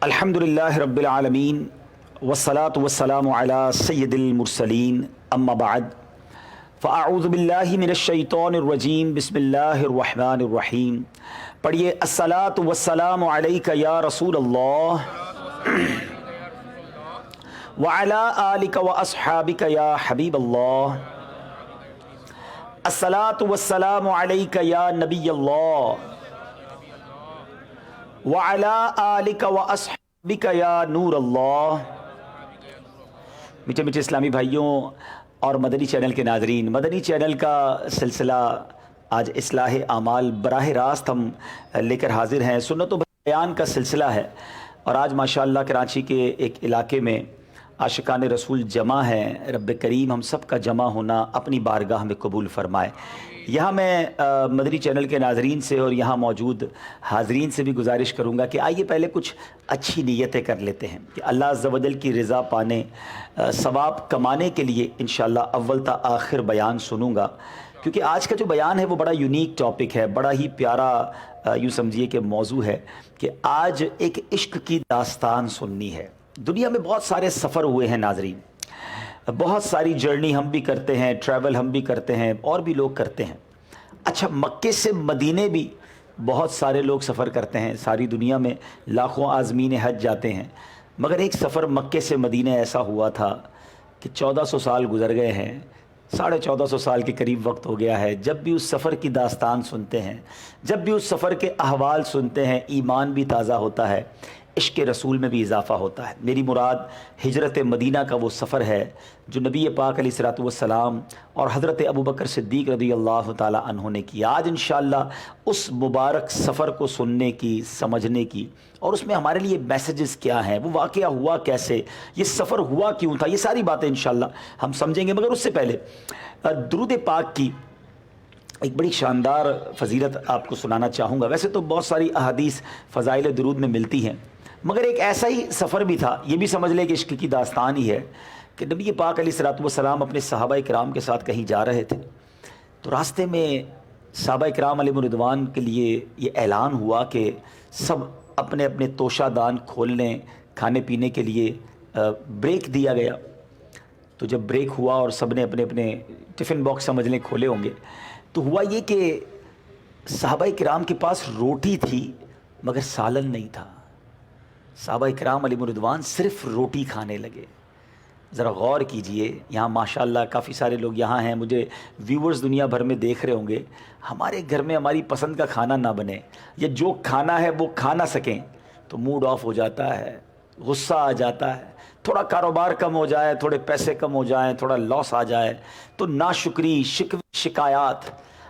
الحمدللہ رب العالمین والصلاة والسلام علی سید المرسلین اما بعد فاعوذ باللہ من الشیطان الرجیم بسم اللہ الرحمن الرحیم. پڑھیے الصلاة والسلام علیک یا رسول اللہ وعلی آلک واصحابک یا حبیب اللہ. الصلاة والسلام علیک یا نبی اللہ وعلی آلک واصحابک یا نور اللہ. میٹھے میٹھے اسلامی بھائیوں اور مدنی چینل کے ناظرین، مدنی چینل کا سلسلہ آج اصلاح اعمال براہ راست ہم لے کر حاضر ہیں. سنت و بیان کا سلسلہ ہے اور آج ماشاءاللہ کراچی کے ایک علاقے میں عاشقان رسول جمع ہیں. رب کریم ہم سب کا جمع ہونا اپنی بارگاہ میں قبول فرمائے. یہاں میں مدنی چینل کے ناظرین سے اور یہاں موجود حاضرین سے بھی گزارش کروں گا کہ آئیے پہلے کچھ اچھی نیتیں کر لیتے ہیں کہ اللہ عز و جل کی رضا پانے، ثواب کمانے کے لیے انشاءاللہ اول تا آخر بیان سنوں گا، کیونکہ آج کا جو بیان ہے وہ بڑا یونیک ٹاپک ہے، بڑا ہی پیارا یوں سمجھیے کہ موضوع ہے کہ آج ایک عشق کی داستان سننی ہے. دنیا میں بہت سارے سفر ہوئے ہیں ناظرین، بہت ساری جرنی ہم بھی کرتے ہیں، ٹریول ہم بھی کرتے ہیں اور بھی لوگ کرتے ہیں. اچھا، مکے سے مدینے بھی بہت سارے لوگ سفر کرتے ہیں. ساری دنیا میں لاکھوں عازمین حج جاتے ہیں، مگر ایک سفر مکے سے مدینے ایسا ہوا تھا کہ 1400 سال گزر گئے ہیں، 1450 سال کے قریب وقت ہو گیا ہے. جب بھی اس سفر کی داستان سنتے ہیں، جب بھی اس سفر کے احوال سنتے ہیں، ایمان بھی تازہ ہوتا ہے، عشق رسول میں بھی اضافہ ہوتا ہے. میری مراد ہجرت مدینہ کا وہ سفر ہے جو نبی پاک علیہ الصلوۃ والسلام اور حضرت ابوبکر صدیق رضی اللہ تعالی عنہ نے کیا. آج انشاءاللہ اس مبارک سفر کو سننے کی، سمجھنے کی، اور اس میں ہمارے لیے میسیجز کیا ہیں، وہ واقعہ ہوا کیسے، یہ سفر ہوا کیوں تھا، یہ ساری باتیں انشاءاللہ ہم سمجھیں گے. مگر اس سے پہلے درود پاک کی ایک بڑی شاندار فضیلت آپ کو سنانا چاہوں گا. ویسے تو بہت ساری احادیث فضائل درود میں ملتی ہیں، مگر ایک ایسا ہی سفر بھی تھا، یہ بھی سمجھ لے کہ عشق کی داستان ہی ہے، کہ نبی پاک علیہ الصلوۃ والسلام اپنے صحابہ کرام کے ساتھ کہیں جا رہے تھے تو راستے میں صحابہ کرام علیہ رضوان کے لیے یہ اعلان ہوا کہ سب اپنے اپنے توشہ دان کھول لیں. کھانے پینے کے لیے بریک دیا گیا. تو جب بریک ہوا اور سب نے اپنے اپنے ٹفن باکس سمجھ لیں کھولے ہوں گے، تو ہوا یہ کہ صحابہ کرام کے پاس روٹی تھی مگر سالن نہیں تھا. صحابہ کرام علیہ رضوان صرف روٹی کھانے لگے. ذرا غور کیجئے، یہاں ماشاءاللہ کافی سارے لوگ یہاں ہیں، مجھے ویورز دنیا بھر میں دیکھ رہے ہوں گے. ہمارے گھر میں ہماری پسند کا کھانا نہ بنے یا جو کھانا ہے وہ کھا نہ سکیں تو موڈ آف ہو جاتا ہے، غصہ آ جاتا ہے. تھوڑا کاروبار کم ہو جائے، تھوڑے پیسے کم ہو جائیں، تھوڑا لاس آ جائے تو ناشکری، شکوے، شکایات.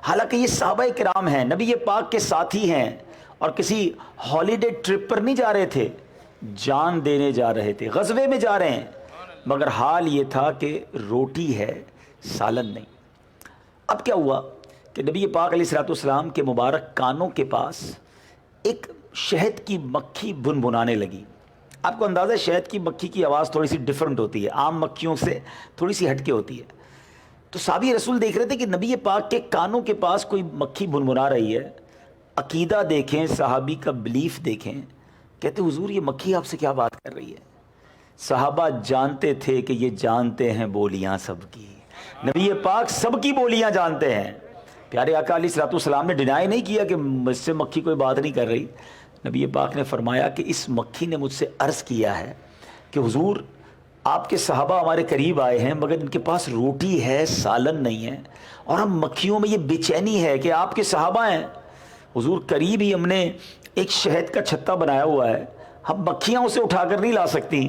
حالانکہ یہ صحابہ کرام ہیں، نبی پاک کے ساتھی ہیں اور کسی ہالیڈے ٹرپ پر نہیں جا رہے تھے، جان دینے جا رہے تھے، غزوے میں جا رہے ہیں، مگر حال یہ تھا کہ روٹی ہے، سالن نہیں. اب کیا ہوا کہ نبی پاک علیہ الصلوۃ والسلام کے مبارک کانوں کے پاس ایک شہد کی مکھی بنبنانے لگی. آپ کو اندازہ ہے شہد کی مکھی کی آواز تھوڑی سی ڈیفرنٹ ہوتی ہے، عام مکھیوں سے تھوڑی سی ہٹ کے ہوتی ہے. تو صحابی رسول دیکھ رہے تھے کہ نبی پاک کے کانوں کے پاس کوئی مکھی بنبنا رہی ہے. عقیدہ دیکھیں، صحابی کا بلیف دیکھیں. کہتے حضور یہ مکھی آپ سے کیا بات کر رہی ہے؟ صحابہ جانتے تھے کہ یہ جانتے ہیں بولیاں سب کی. نبی پاک سب کی بولیاں جانتے ہیں. پیارے آقا علیہ الصلوۃ والسلام نے ڈینائی نہیں کیا کہ مجھ سے مکھی کوئی بات نہیں کر رہی. نبی پاک نے فرمایا کہ اس مکھی نے مجھ سے عرض کیا ہے کہ حضور آپ کے صحابہ ہمارے قریب آئے ہیں مگر ان کے پاس روٹی ہے، سالن نہیں ہے، اور ہم مکھیوں میں یہ بے چینی ہے کہ آپ کے صحابہ ہیں حضور، قریب ہی ہم نے ایک شہد کا چھتا بنایا ہوا ہے، ہم مکھیاں اسے اٹھا کر نہیں لا سکتی،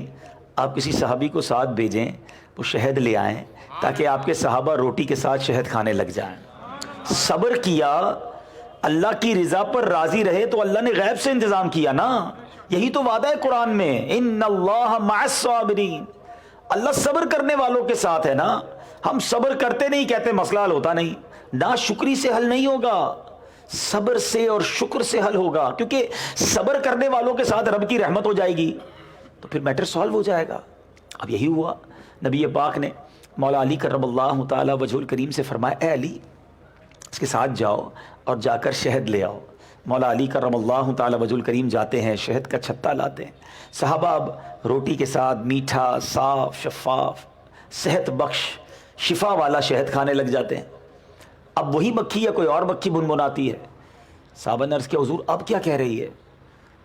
آپ کسی صحابی کو ساتھ بھیجیں، وہ شہد لے آئیں تاکہ آپ کے صحابہ روٹی کے ساتھ شہد کھانے لگ جائیں. صبر کیا، اللہ کی رضا پر راضی رہے تو اللہ نے غیب سے انتظام کیا نا. یہی تو وعدہ ہے قرآن میں، ان اللہ مع الصابرین، اللہ صبر کرنے والوں کے ساتھ ہے نا. ہم صبر کرتے نہیں، کہتے مسئلہ حل ہوتا نہیں. ناشکری سے حل نہیں ہوگا، صبر سے اور شکر سے حل ہوگا، کیونکہ صبر کرنے والوں کے ساتھ رب کی رحمت ہو جائے گی تو پھر میٹر سالو ہو جائے گا. اب یہی ہوا. نبی پاک نے مولا علی کرم اللہ تعالی وجہ الکریم سے فرمایا، اے علی اس کے ساتھ جاؤ اور جا کر شہد لے آؤ. مولا علی کرم اللہ تعالی وجہ الکریم جاتے ہیں, شہد کا چھتا لاتے ہیں. صحابہ اب روٹی کے ساتھ میٹھا, صاف, شفاف, صحت بخش, شفا والا شہد کھانے لگ جاتے ہیں. اب وہی مکھی یا کوئی اور مکھی بنبناتی ہے. صحابہ نے عرض کیا حضور اب کیا کہہ رہی ہے؟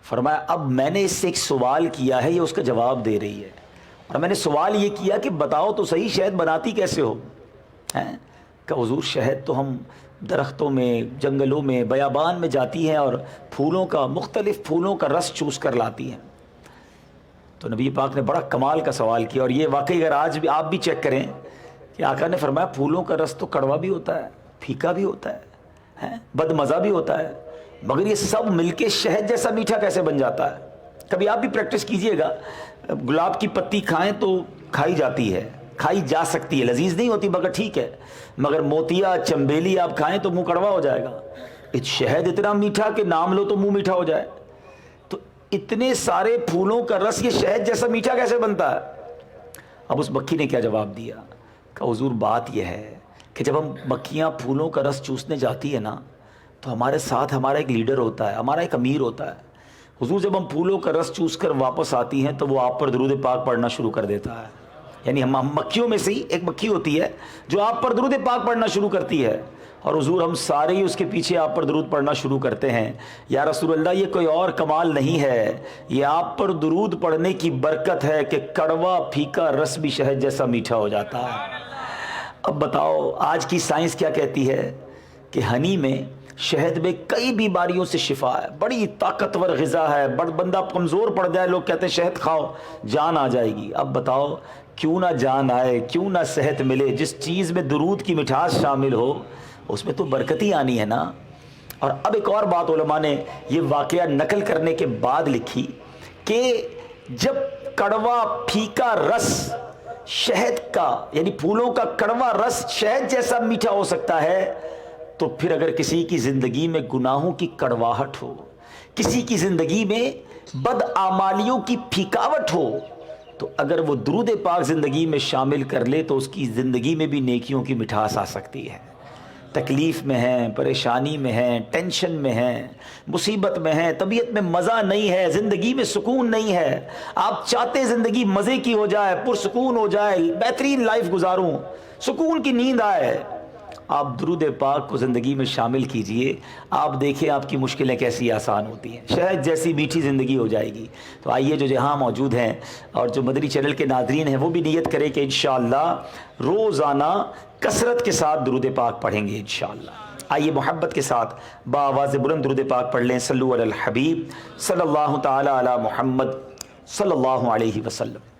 فرمایا اب میں نے اس سے ایک سوال کیا ہے, یہ اس کا جواب دے رہی ہے. اور میں نے سوال یہ کیا کہ بتاؤ تو صحیح شہد بناتی کیسے ہو؟ کہ حضور شہد تو ہم درختوں میں, جنگلوں میں, بیابان میں جاتی ہیں اور پھولوں کا, مختلف پھولوں کا رس چوس کر لاتی ہیں. تو نبی پاک نے بڑا کمال کا سوال کیا, اور یہ واقعی اگر آج بھی آپ بھی چیک کریں کہ آقا نے فرمایا پھولوں کا رس تو کڑوا بھی ہوتا ہے, پھیکا بھی ہوتا ہے, بد مزہ بھی ہوتا ہے, مگر یہ سب مل کے شہد جیسا میٹھا کیسے بن جاتا ہے؟ کبھی آپ بھی پریکٹس کیجئے گا. گلاب کی پتی کھائیں تو کھائی جاتی ہے, کھائی جا سکتی ہے, لذیذ نہیں ہوتی مگر ٹھیک ہے. مگر موتیا, چنبیلی آپ کھائیں تو منہ کڑوا ہو جائے گا. شہد اتنا میٹھا کہ نام لو تو منہ میٹھا ہو جائے. تو اتنے سارے پھولوں کا رس یہ شہد جیسا میٹھا کیسے بنتا ہے؟ اب اس مکھی نے کیا جواب دیا کہ حضور بات یہ ہے کہ جب ہم مکھیاں پھولوں کا رس چوسنے جاتی ہے نا تو ہمارے ساتھ ہمارا ایک لیڈر ہوتا ہے, ہمارا ایک امیر ہوتا ہے. حضور جب ہم پھولوں کا رس چوس کر واپس آتی ہیں تو وہ آپ پر درود پاک پڑھنا شروع کر دیتا ہے. یعنی ہم مکھیوں میں سے ہی ایک مکھی ہوتی ہے جو آپ پر درود پاک پڑھنا شروع کرتی ہے, اور حضور ہم سارے ہی اس کے پیچھے آپ پر درود پڑھنا شروع کرتے ہیں. یا رسول اللہ یہ کوئی اور کمال نہیں ہے, یہ آپ پر درود پڑھنے کی برکت ہے کہ کڑوا پھیکا رس بھی شہد جیسا میٹھا ہو جاتا ہے. اب بتاؤ آج کی سائنس کیا کہتی ہے کہ ہنی میں, شہد میں کئی بیماریوں سے شفا ہے, بڑی طاقتور غذا ہے. بندہ کمزور پڑ جائے لوگ کہتے ہیں شہد کھاؤ جان آ جائے گی. اب بتاؤ کیوں نہ جان آئے, کیوں نہ صحت ملے؟ جس چیز میں درود کی مٹھاس شامل ہو اس میں تو برکت ہی آنی ہے نا. اور اب ایک اور بات علماء نے یہ واقعہ نقل کرنے کے بعد لکھی کہ جب کڑوا پھیکا رس شہد کا, یعنی پھولوں کا کڑوا رس شہد جیسا میٹھا ہو سکتا ہے, تو پھر اگر کسی کی زندگی میں گناہوں کی کڑواہٹ ہو, کسی کی زندگی میں بدعمالیوں کی پھیکاوٹ ہو, تو اگر وہ درود پاک زندگی میں شامل کر لے تو اس کی زندگی میں بھی نیکیوں کی مٹھاس آ سکتی ہے. تکلیف میں ہیں, پریشانی میں ہیں, ٹینشن میں ہیں, مصیبت میں ہیں, طبیعت میں مزہ نہیں ہے, زندگی میں سکون نہیں ہے, آپ چاہتے زندگی مزے کی ہو جائے, پرسکون ہو جائے, بہترین لائف گزاروں, سکون کی نیند آئے, آپ درود پاک کو زندگی میں شامل کیجئے. آپ دیکھیں آپ کی مشکلیں کیسی آسان ہوتی ہیں, شہد جیسی میٹھی زندگی ہو جائے گی. تو آئیے جو جہاں موجود ہیں اور جو مدنی چینل کے ناظرین ہیں وہ بھی نیت کریں کہ انشاءاللہ روزانہ کثرت کے ساتھ درود پاک پڑھیں گے انشاءاللہ. آئیے محبت کے ساتھ بآواز بلند درود پاک پڑھ لیں. صلو علی الحبیب صلی اللہ تعالی علی محمد صلی اللہ علیہ وسلم.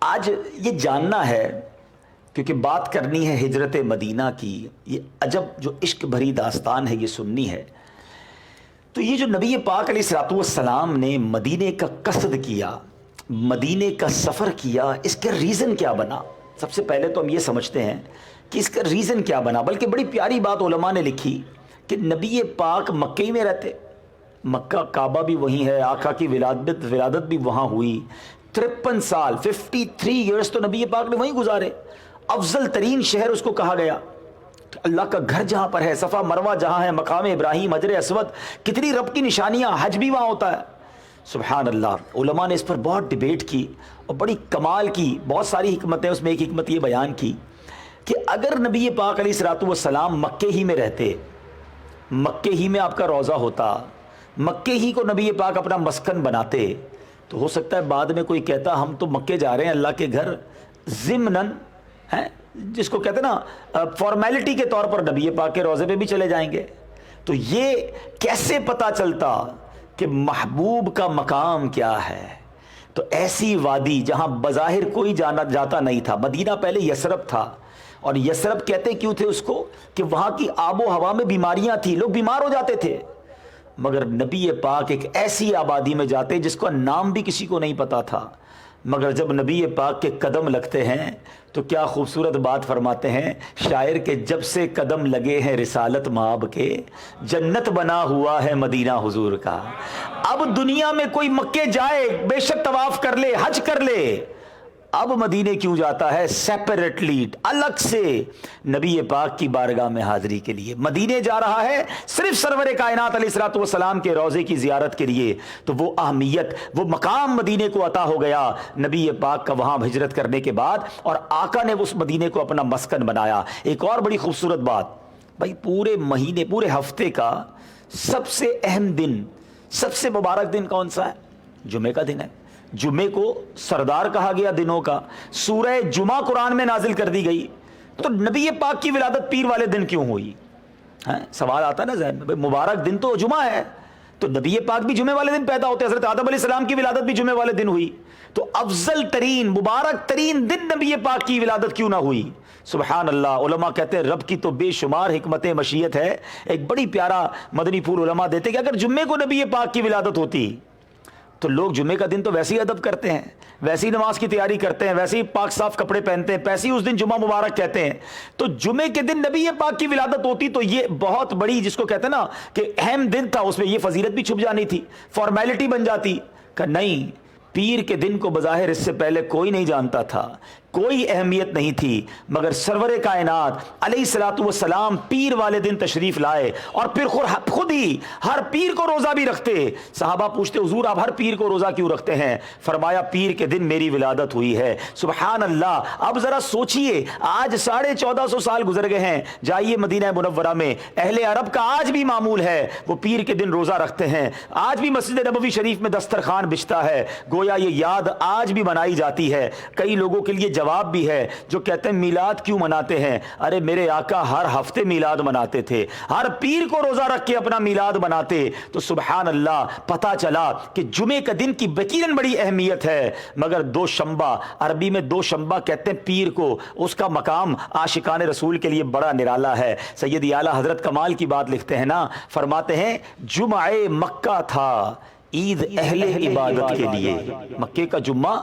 آج یہ جاننا ہے, کیونکہ بات کرنی ہے ہجرت مدینہ کی, یہ عجب جو عشق بھری داستان ہے یہ سننی ہے. تو یہ جو نبی پاک علیہ الصلوۃ والسلام نے مدینے کا قصد کیا, مدینے کا سفر کیا, اس کا ریزن کیا بنا؟ سب سے پہلے تو ہم یہ سمجھتے ہیں کہ اس کا ریزن کیا بنا. بلکہ بڑی پیاری بات علماء نے لکھی کہ نبی پاک مکہ ہی میں رہتے, مکہ کعبہ بھی وہیں ہے, آقا کی ولادت بھی وہاں ہوئی, 53 سال 53 ایئرس تو نبی پاک نے وہیں گزارے. افضل ترین شہر اس کو کہا گیا. اللہ کا گھر جہاں پر ہے, صفا مروہ جہاں ہے, مقام ابراہیم, حجر اسود, کتنی رب کی نشانیاں, حج بھی وہاں ہوتا ہے. سبحان اللہ. علماء نے اس پر بہت ڈیبیٹ کی اور بڑی کمال کی, بہت ساری حکمتیں, اس میں ایک حکمت یہ بیان کی کہ اگر نبی پاک علیہ الصلوۃ والسلام مکے ہی میں رہتے, مکے ہی میں آپ کا روضہ ہوتا, مکے ہی کو نبی پاک اپنا مسکن بناتے, تو ہو سکتا ہے بعد میں کوئی کہتا ہم تو مکے جا رہے ہیں اللہ کے گھر ضمناً, جس کو کہتے ہیں نا فارمیلٹی کے طور پر نبی پاک کے روضے پہ بھی چلے جائیں گے. تو یہ کیسے پتا چلتا کہ محبوب کا مقام کیا ہے؟ تو ایسی وادی جہاں بظاہر کوئی جاتا نہیں تھا, مدینہ پہلے یثرب تھا, اور یثرب کہتے کیوں تھے اس کو کہ وہاں کی آب و ہوا میں بیماریاں تھیں, لوگ بیمار ہو جاتے تھے. مگر نبی پاک ایک ایسی آبادی میں جاتے جس کا نام بھی کسی کو نہیں پتا تھا, مگر جب نبی پاک کے قدم لگتے ہیں تو کیا خوبصورت بات فرماتے ہیں شاعر کے, جب سے قدم لگے ہیں رسالت مآب کے, جنت بنا ہوا ہے مدینہ حضور کا. اب دنیا میں کوئی مکے جائے, بے شک طواف کر لے, حج کر لے, اب مدینے کیوں جاتا ہے سیپریٹلی, الگ سے نبی پاک کی بارگاہ میں حاضری کے لیے مدینے جا رہا ہے صرف سرور کائنات علیہ الصلوۃ والسلام کے روضے کی زیارت کے لیے, تو وہ اہمیت, وہ مقام مدینے کو عطا ہو گیا نبی پاک کا وہاں ہجرت کرنے کے بعد, اور آقا نے اس مدینے کو اپنا مسکن بنایا. ایک اور بڑی خوبصورت بات بھائی, پورے مہینے پورے ہفتے کا سب سے اہم دن, سب سے مبارک دن کون سا ہے؟ جمعے کا دن ہے. جمعے کو سردار کہا گیا دنوں کا, سورہ جمعہ قرآن میں نازل کر دی گئی, تو نبی پاک کی ولادت پیر والے دن کیوں ہوئی؟ سوال آتا ہے نا ذہن میں, مبارک دن تو جمعہ ہے, تو نبی پاک بھی جمعے والے دن پیدا ہوتے, حضرت آدم علیہ السلام کی ولادت بھی جمعے والے دن ہوئی, تو افضل ترین مبارک ترین دن نبی پاک کی ولادت کیوں نہ ہوئی؟ سبحان اللہ. علماء کہتے ہیں رب کی تو بے شمار حکمت مشیت ہے. ایک بڑی پیارا مدنی پھول علماء دیتے کہ اگر جمعے کو نبی پاک کی ولادت ہوتی تو لوگ جمعے کا دن تو ویسے ہی ادب کرتے ہیں, ویسے ہی نماز کی تیاری کرتے ہیں, ویسے ہی پاک صاف کپڑے پہنتے ہیں, ویسے ہی اس دن جمعہ مبارک کہتے ہیں, تو جمعے کے دن نبی پاک کی ولادت ہوتی تو یہ بہت بڑی, جس کو کہتے ہیں نا کہ اہم دن تھا, اس میں یہ فضیلت بھی چھپ جانی تھی, فارمیلٹی بن جاتی. کہ نہیں, پیر کے دن کو بظاہر اس سے پہلے کوئی نہیں جانتا تھا, کوئی اہمیت نہیں تھی, مگر سرور کائنات علیہ الصلوۃ والسلام پیر والے دن تشریف لائے, اور پھر خود ہی ہر پیر کو روزہ بھی رکھتے. صحابہ پوچھتے حضور آپ ہر پیر کو روزہ کیوں رکھتے ہیں؟ فرمایا پیر کے دن میری ولادت ہوئی ہے. سبحان اللہ. اب ذرا سوچئے, آج 1450 سال گزر گئے ہیں, جائیے مدینہ منورہ میں, اہل عرب کا آج بھی معمول ہے, وہ پیر کے دن روزہ رکھتے ہیں, آج بھی مسجد نبوی شریف میں دسترخوان بچھتا ہے, گویا یہ یاد آج بھی منائی جاتی ہے. کئی لوگوں کے لیے جواب بھی ہے جو کہتے ہیں میلاد کیوں مناتے ہیں؟ ارے میرے آقا ہر ہفتے میلاد مناتے تھے, ہر پیر کو روزہ رکھ کے اپنا میلاد مناتے. تو سبحان اللہ, پتہ چلا کہ جمعے کا دن کی یقیناً بڑی اہمیت ہے, مگر دوشنبہ, عربی میں دوشنبہ کہتے ہیں پیر کو, اس کا مقام عاشقان رسول کے لیے بڑا نرالا ہے. سیدی اعلیٰ حضرت کمال کی بات لکھتے ہیں نا, فرماتے ہیں جمعہ مکہ تھا عید اہل عبادت کے لیے. مکے کا جمعہ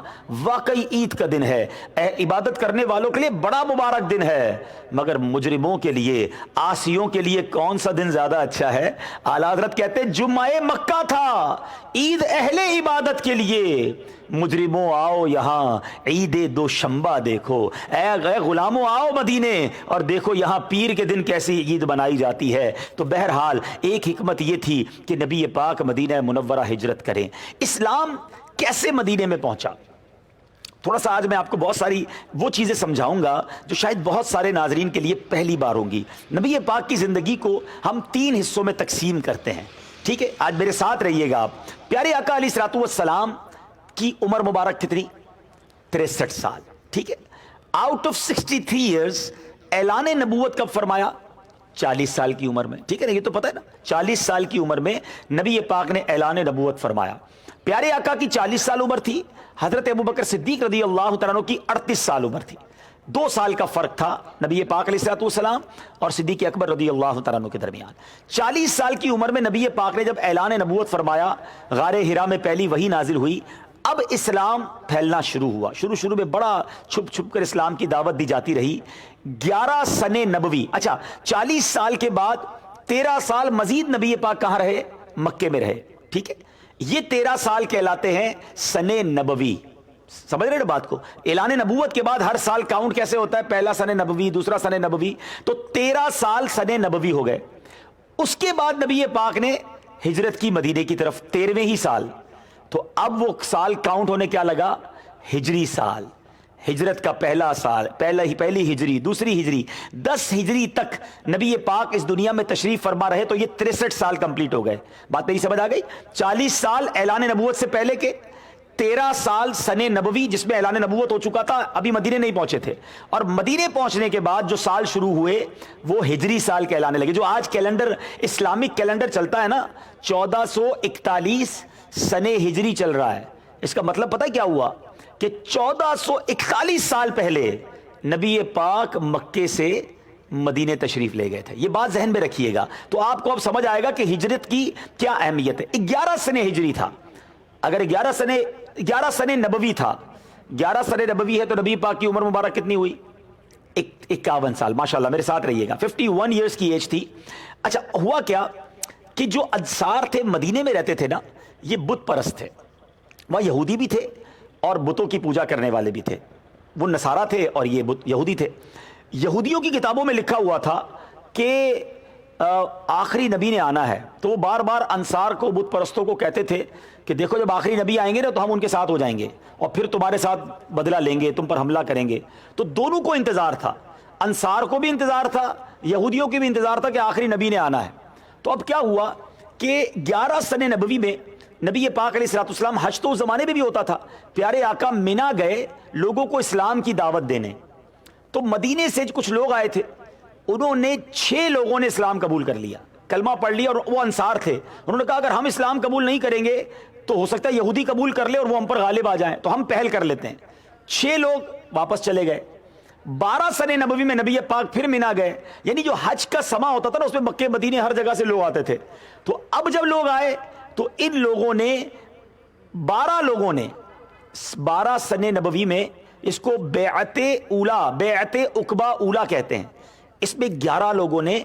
واقعی عید کا دن ہے, عبادت کرنے والوں کے لیے بڑا مبارک دن ہے, مگر مجرموں کے لیے, عاصیوں کے لیے کون سا دن زیادہ اچھا ہے؟ اعلیٰ حضرت کہتے ہیں جمعہ مکہ تھا عید اہل عبادت کے لیے, مجرموں آؤ یہاں عید دوشنبہ دیکھو, اے غلاموں آؤ مدینے اور دیکھو یہاں پیر کے دن کیسی عید بنائی جاتی ہے. تو بہرحال ایک حکمت یہ تھی کہ نبی پاک مدینہ منورہ ہجرت کریں. اسلام کیسے مدینے میں پہنچا؟ تھوڑا سا آج میں آپ کو بہت ساری وہ چیزیں سمجھاؤں گا جو شاید بہت سارے ناظرین کے لیے پہلی بار ہوں گی. نبی پاک کی زندگی کو ہم 3 حصوں میں تقسیم کرتے ہیں, ٹھیک ہے؟ آج میرے ساتھ رہیے گا آپ. پیارے آقا علیہ الصلوۃ والسلام کی عمر مبارک کتنی؟ 63 سال, ٹھیک ہے. آؤٹ آف 63 ایئرز اعلان نبوت کب فرمایا؟ 40 سال کی عمر میں, ٹھیک ہے نا, یہ تو پتہ ہے نا, 40 سال کی عمر میں نبی پاک نے اعلان نبوت فرمایا. پیارے آقا کی 40 سال عمر تھی, حضرت ابوبکر صدیق رضی اللہ تعالیٰ عنہ کی 38 سال عمر تھی. 2 سال کا فرق تھا نبی پاک علیہ الصلوۃ والسلام اور صدیق اکبر رضی اللہ تعالیٰ عنہ کے درمیان. 40 سال کی عمر میں نبی پاک نے جب اعلان نبوت فرمایا, غار حرا میں پہلی وحی نازل ہوئی. اب اسلام پھیلنا شروع ہوا. شروع میں بڑا چھپ چھپ کر اسلام کی دعوت دی جاتی رہی. 11 سن نبوی, اچھا 40 سال کے بعد 13 سال مزید نبی پاک کہاں رہے؟ مکے میں رہے, ٹھیک ہے. یہ 13 سال کہلاتے ہیں سن نبوی. سمجھ رہے ہیں بات کو؟ اعلان نبوت کے بعد ہر سال کاؤنٹ کیسے ہوتا ہے؟ پہلا سن نبوی, دوسرا سن نبوی, تو 13 سال سن نبوی ہو گئے. اس کے بعد نبی پاک نے ہجرت کی مدینے کی طرف, 13ویں ہی سال. تو اب وہ سال کاؤنٹ ہونے کیا لگا؟ ہجری سال. ہجرت کا پہلا سال, پہلی ہجری, دوسری ہجری, 10 ہجری تک نبی پاک اس دنیا میں تشریف فرما رہے, تو یہ 63 سال کمپلیٹ ہو گئے. بات میری سمجھ آ گئی؟ 40 سال اعلان نبوت سے پہلے کے, 13 سال سن نبوی جس میں اعلان نبوت ہو چکا تھا, ابھی مدینے نہیں پہنچے تھے, اور مدینے پہنچنے کے بعد جو سال شروع ہوئے وہ ہجری سال کہلانے لگے. جو آج کیلنڈر, اسلامک کیلنڈر چلتا ہے نا, 1441 سن ہجری چل رہا ہے. اس کا مطلب پتہ کیا ہوا؟ کہ 1441 سال پہلے نبی پاک مکے سے مدینے تشریف لے گئے تھے. یہ بات ذہن میں رکھیے گا, تو آپ کو اب سمجھ آئے گا کہ ہجرت کی کیا اہمیت ہے. 11 سن ہجری تھا. اگر 11 سن نبوی تھا, 11 سن نبوی ہے, تو نبی پاک کی عمر مبارک کتنی ہوئی؟ 51 سال. ماشاءاللہ میرے ساتھ رہیے گا, 51 ایئرز کی ایج تھی. اچھا ہوا کیا کہ جو انصار تھے مدینے میں رہتے تھے نا, یہ بت پرست تھے. وہاں یہودی بھی تھے اور بتوں کی پوجا کرنے والے بھی تھے. وہ نصارہ تھے اور یہ یہودی تھے. یہودیوں کی کتابوں میں لکھا ہوا تھا کہ آخری نبی نے آنا ہے, تو وہ بار بار انصار کو, بت پرستوں کو کہتے تھے کہ دیکھو جب آخری نبی آئیں گے نا تو ہم ان کے ساتھ ہو جائیں گے اور پھر تمہارے ساتھ بدلہ لیں گے, تم پر حملہ کریں گے. تو دونوں کو انتظار تھا, انصار کو بھی انتظار تھا, یہودیوں کی بھی انتظار تھا کہ آخری نبی نے آنا ہے. تو اب کیا ہوا کہ 11 سن نبوی میں نبی پاک علیہ الصلوۃ والسلام, حج تو اس زمانے میں بھی ہوتا تھا, پیارے آقا منا گئے لوگوں کو اسلام کی دعوت دینے. تو مدینے سے کچھ لوگ آئے تھے, انہوں نے 6 لوگوں نے اسلام قبول کر لیا, کلمہ پڑھ لیا, اور وہ انصار تھے. انہوں نے کہا اگر ہم اسلام قبول نہیں کریں گے تو ہو سکتا ہے یہودی قبول کر لے اور وہ ہم پر غالب آ جائیں, تو ہم پہل کر لیتے ہیں. 6 لوگ واپس چلے گئے. 12 سن نبوی میں نبی پاک پھر منا گئے, یعنی جو حج کا سما ہوتا تھا نا اس میں مکے مدینے ہر جگہ سے لوگ آتے تھے. تو اب جب لوگ آئے تو ان لوگوں نے 12 لوگوں نے 12 سن نبوی میں, اس کو بیعت اولا, بیعت عقبہ اولا کہتے ہیں, اس میں 11 لوگوں نے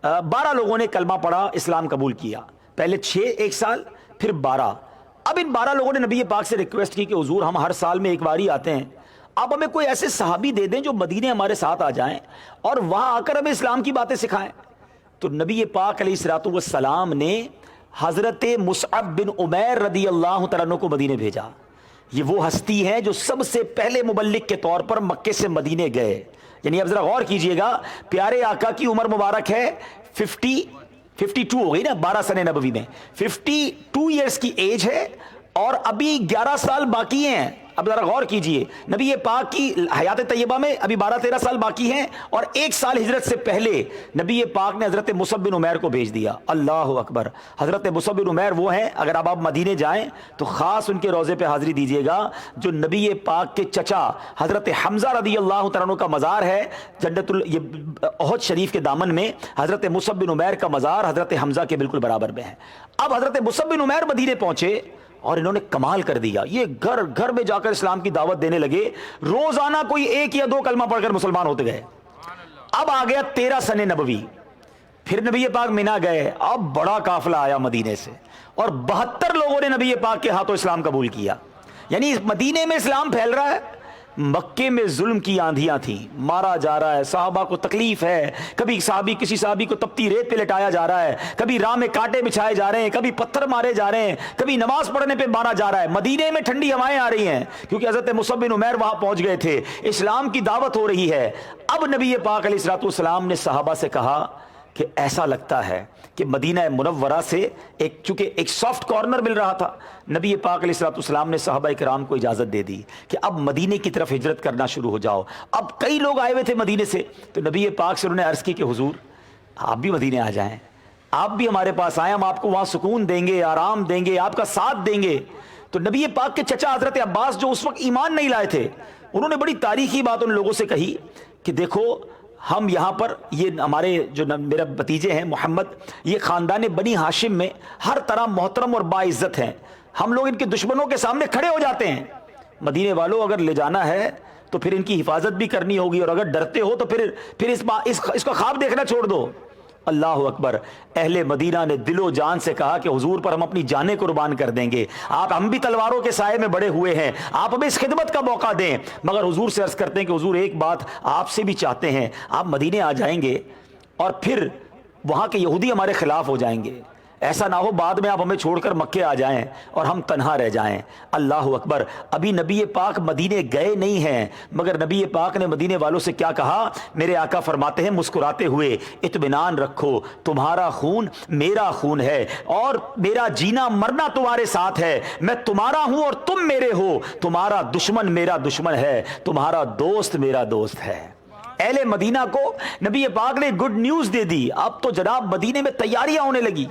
12 لوگوں نے کلمہ پڑھا, اسلام قبول کیا. پہلے 6 ایک سال, پھر 12. اب ان 12 لوگوں نے نبی پاک سے ریکویسٹ کی کہ حضور ہم ہر سال میں ایک باری آتے ہیں, آپ ہمیں کوئی ایسے صحابی دے دیں جو مدینے ہمارے ساتھ آ جائیں اور وہاں آ کر ہمیں اسلام کی باتیں سکھائیں. تو نبی پاک علیہ الصلوۃ والسلام نے حضرت مصعب بن عمیر رضی اللہ تعالیٰ عنہ کو مدینے بھیجا. یہ وہ ہستی ہے جو سب سے پہلے مبلغ کے طور پر مکے سے مدینے گئے. یعنی اب ذرا غور کیجئے گا, پیارے آقا کی عمر مبارک ہے 52 ہو گئی نا 12 سن نبوی میں, 52 ایئرز کی ایج ہے اور ابھی 11 سال باقی ہیں. اب ذرا غور کیجئے, نبی پاک کی حیات طیبہ میں ابھی 12-13 سال باقی ہیں اور 1 سال ہجرت سے پہلے نبی پاک نے حضرت مصعب بن عمیر کو بھیج دیا. اللہ اکبر. حضرت مصعب بن عمیر وہ ہیں, اگر آپ مدینے جائیں تو خاص ان کے روضے پہ حاضری دیجیے گا, جو نبی پاک کے چچا حضرت حمزہ رضی اللہ تعالیٰ عنہ کا مزار ہے جنت احد شریف کے دامن میں, حضرت مصعب بن عمیر کا مزار حضرت حمزہ کے بالکل برابر میں ہے. اب حضرت مصعب بن عمیر مدینے پہنچے اور انہوں نے کمال کر دیا, یہ گھر گھر میں جا کر اسلام کی دعوت دینے لگے. روزانہ کوئی 1 یا 2 کلمہ پڑھ کر مسلمان ہوتے گئے. اب آ گیا 13 سن نبوی, پھر نبی پاک منا گئے. اب بڑا قافلہ آیا مدینے سے اور 72 لوگوں نے نبی پاک کے ہاتھوں اسلام قبول کیا. یعنی مدینے میں اسلام پھیل رہا ہے. مکے میں ظلم کی آندھیاں تھیں, مارا جا رہا ہے, صحابہ کو تکلیف ہے, کبھی کسی صحابی کو تپتی ریت پہ لٹایا جا رہا ہے, کبھی راہ میں کانٹے بچھائے جا رہے ہیں, کبھی پتھر مارے جا رہے ہیں, کبھی نماز پڑھنے پہ مارا جا رہا ہے. مدینے میں ٹھنڈی ہوائیں آ رہی ہیں کیونکہ حضرت مصعب بن عمیر وہاں پہنچ گئے تھے, اسلام کی دعوت ہو رہی ہے. اب نبی پاک علیہ الصلوۃ والسلام نے صحابہ سے کہا کہ ایسا لگتا ہے کہ مدینہ منورہ سے چونکہ ایک سافٹ کارنر مل رہا تھا, نبی پاک علیہ الصلوۃ والسلام نے صحابہ کرام کو اجازت دے دی کہ اب مدینے کی طرف ہجرت کرنا شروع ہو جاؤ. اب کئی لوگ آئے ہوئے تھے مدینے سے, تو نبی پاک سے انہوں نے عرض کی کہ حضور آپ بھی مدینے آ جائیں, آپ بھی ہمارے پاس آئیں, ہم آپ کو وہاں سکون دیں گے, آرام دیں گے, آپ کا ساتھ دیں گے. تو نبی پاک کے چچا حضرت عباس جو اس وقت ایمان نہیں لائے تھے, انہوں نے بڑی تاریخی بات ان لوگوں سے کہی کہ دیکھو ہم یہاں پر, یہ ہمارے جو میرا بھتیجے ہیں محمد, یہ خاندان بنی ہاشم میں ہر طرح محترم اور باعزت ہیں, ہم لوگ ان کے دشمنوں کے سامنے کھڑے ہو جاتے ہیں. مدینے والوں اگر لے جانا ہے تو پھر ان کی حفاظت بھی کرنی ہوگی, اور اگر ڈرتے ہو تو پھر اس کا خواب دیکھنا چھوڑ دو. اللہ اکبر. اہل مدینہ نے دل و جان سے کہا کہ حضور پر ہم اپنی جانیں قربان کر دیں گے, ہم بھی تلواروں کے سائے میں بڑے ہوئے ہیں, آپ ہمیں اس خدمت کا موقع دیں. مگر حضور سے عرض کرتے ہیں کہ حضور ایک بات آپ سے بھی چاہتے ہیں, آپ مدینے آ جائیں گے اور پھر وہاں کے یہودی ہمارے خلاف ہو جائیں گے, ایسا نہ ہو بعد میں آپ ہمیں چھوڑ کر مکے آ جائیں اور ہم تنہا رہ جائیں. اللہ اکبر. ابھی نبی پاک مدینے گئے نہیں ہیں, مگر نبی پاک نے مدینے والوں سے کیا کہا, میرے آقا فرماتے ہیں مسکراتے ہوئے, اطمینان رکھو, تمہارا خون میرا خون ہے اور میرا جینا مرنا تمہارے ساتھ ہے, میں تمہارا ہوں اور تم میرے ہو, تمہارا دشمن میرا دشمن ہے, تمہارا دوست میرا دوست ہے. اہل مدینہ کو نبی پاک نے گڈ نیوز دے دی. اب تو جناب مدینے میں تیاریاں ہونے لگی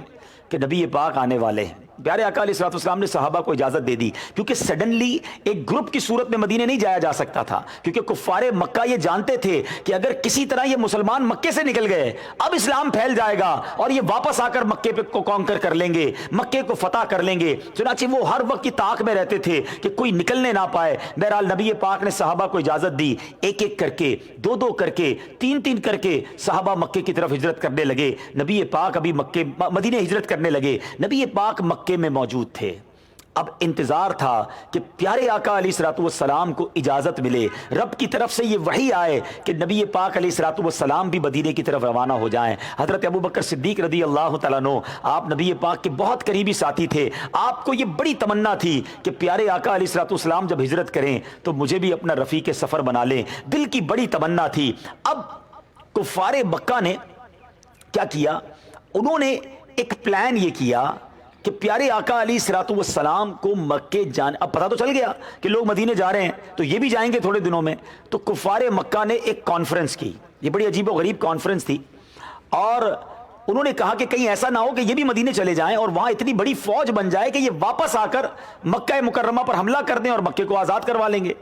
کہ نبی پاک آنے والے ہیں. پیارے آقا علیہ الصلوۃ والسلام نے صحابہ کو اجازت دے دی, کیونکہ سڈنلی ایک گروپ کی صورت میں مدینے نہیں جایا جا سکتا تھا, کیونکہ کفار مکہ یہ جانتے تھے کہ اگر کسی طرح یہ مسلمان مکے سے نکل گئے اب اسلام پھیل جائے گا اور یہ واپس آ کر مکے کو کانکر کر لیں گے, مکے کو فتح کر لیں گے. چنانچہ وہ ہر وقت کی طاق میں رہتے تھے کہ کوئی نکلنے نہ پائے. بہرحال نبی پاک نے صحابہ کو اجازت دی, ایک ایک کر کے, دو دو کر کے, تین تین کر کے صحابہ مکے کی طرف ہجرت کرنے لگے. نبی پاک ابھی مدینے ہجرت کرنے لگے. نبی پاک مکے میں موجود تھے. اب انتظار تھا کہ پیارے آقا علیہ الصلوۃ والسلام کو اجازت ملے، رب کی طرف سے یہ وحی آئے کہ نبی پاک علیہ الصلوۃ والسلام بھی مدینے کی طرف روانہ ہو جائیں۔ حضرت ابوبکر صدیق رضی اللہ تعالیٰ عنہ، آپ نبی پاک کے بہت قریبی ساتھی تھے، آپ کو یہ بڑی تمنا تھی کہ پیارے آقا علیہ الصلوۃ والسلام جب ہجرت کریں تو مجھے بھی اپنا رفیق سفر بنا لیں، دل کی بڑی تمنا تھی۔ اب کفار مکہ نے کیا کیا، انہوں نے ایک پلان یہ کیا کہ پیارے آقا علیہ الصلوۃ والسلام کو مکے جانے، اب پتہ تو چل گیا کہ لوگ مدینے جا رہے ہیں تو یہ بھی جائیں گے تھوڑے دنوں میں، تو کفار مکہ نے ایک کانفرنس کی، یہ بڑی عجیب و غریب کانفرنس تھی، اور انہوں نے کہا کہ کہیں ایسا نہ ہو کہ یہ بھی مدینے چلے جائیں اور وہاں اتنی بڑی فوج بن جائے کہ یہ واپس آ کر مکہ مکرمہ پر حملہ کر دیں اور مکے کو آزاد کروا لیں گے۔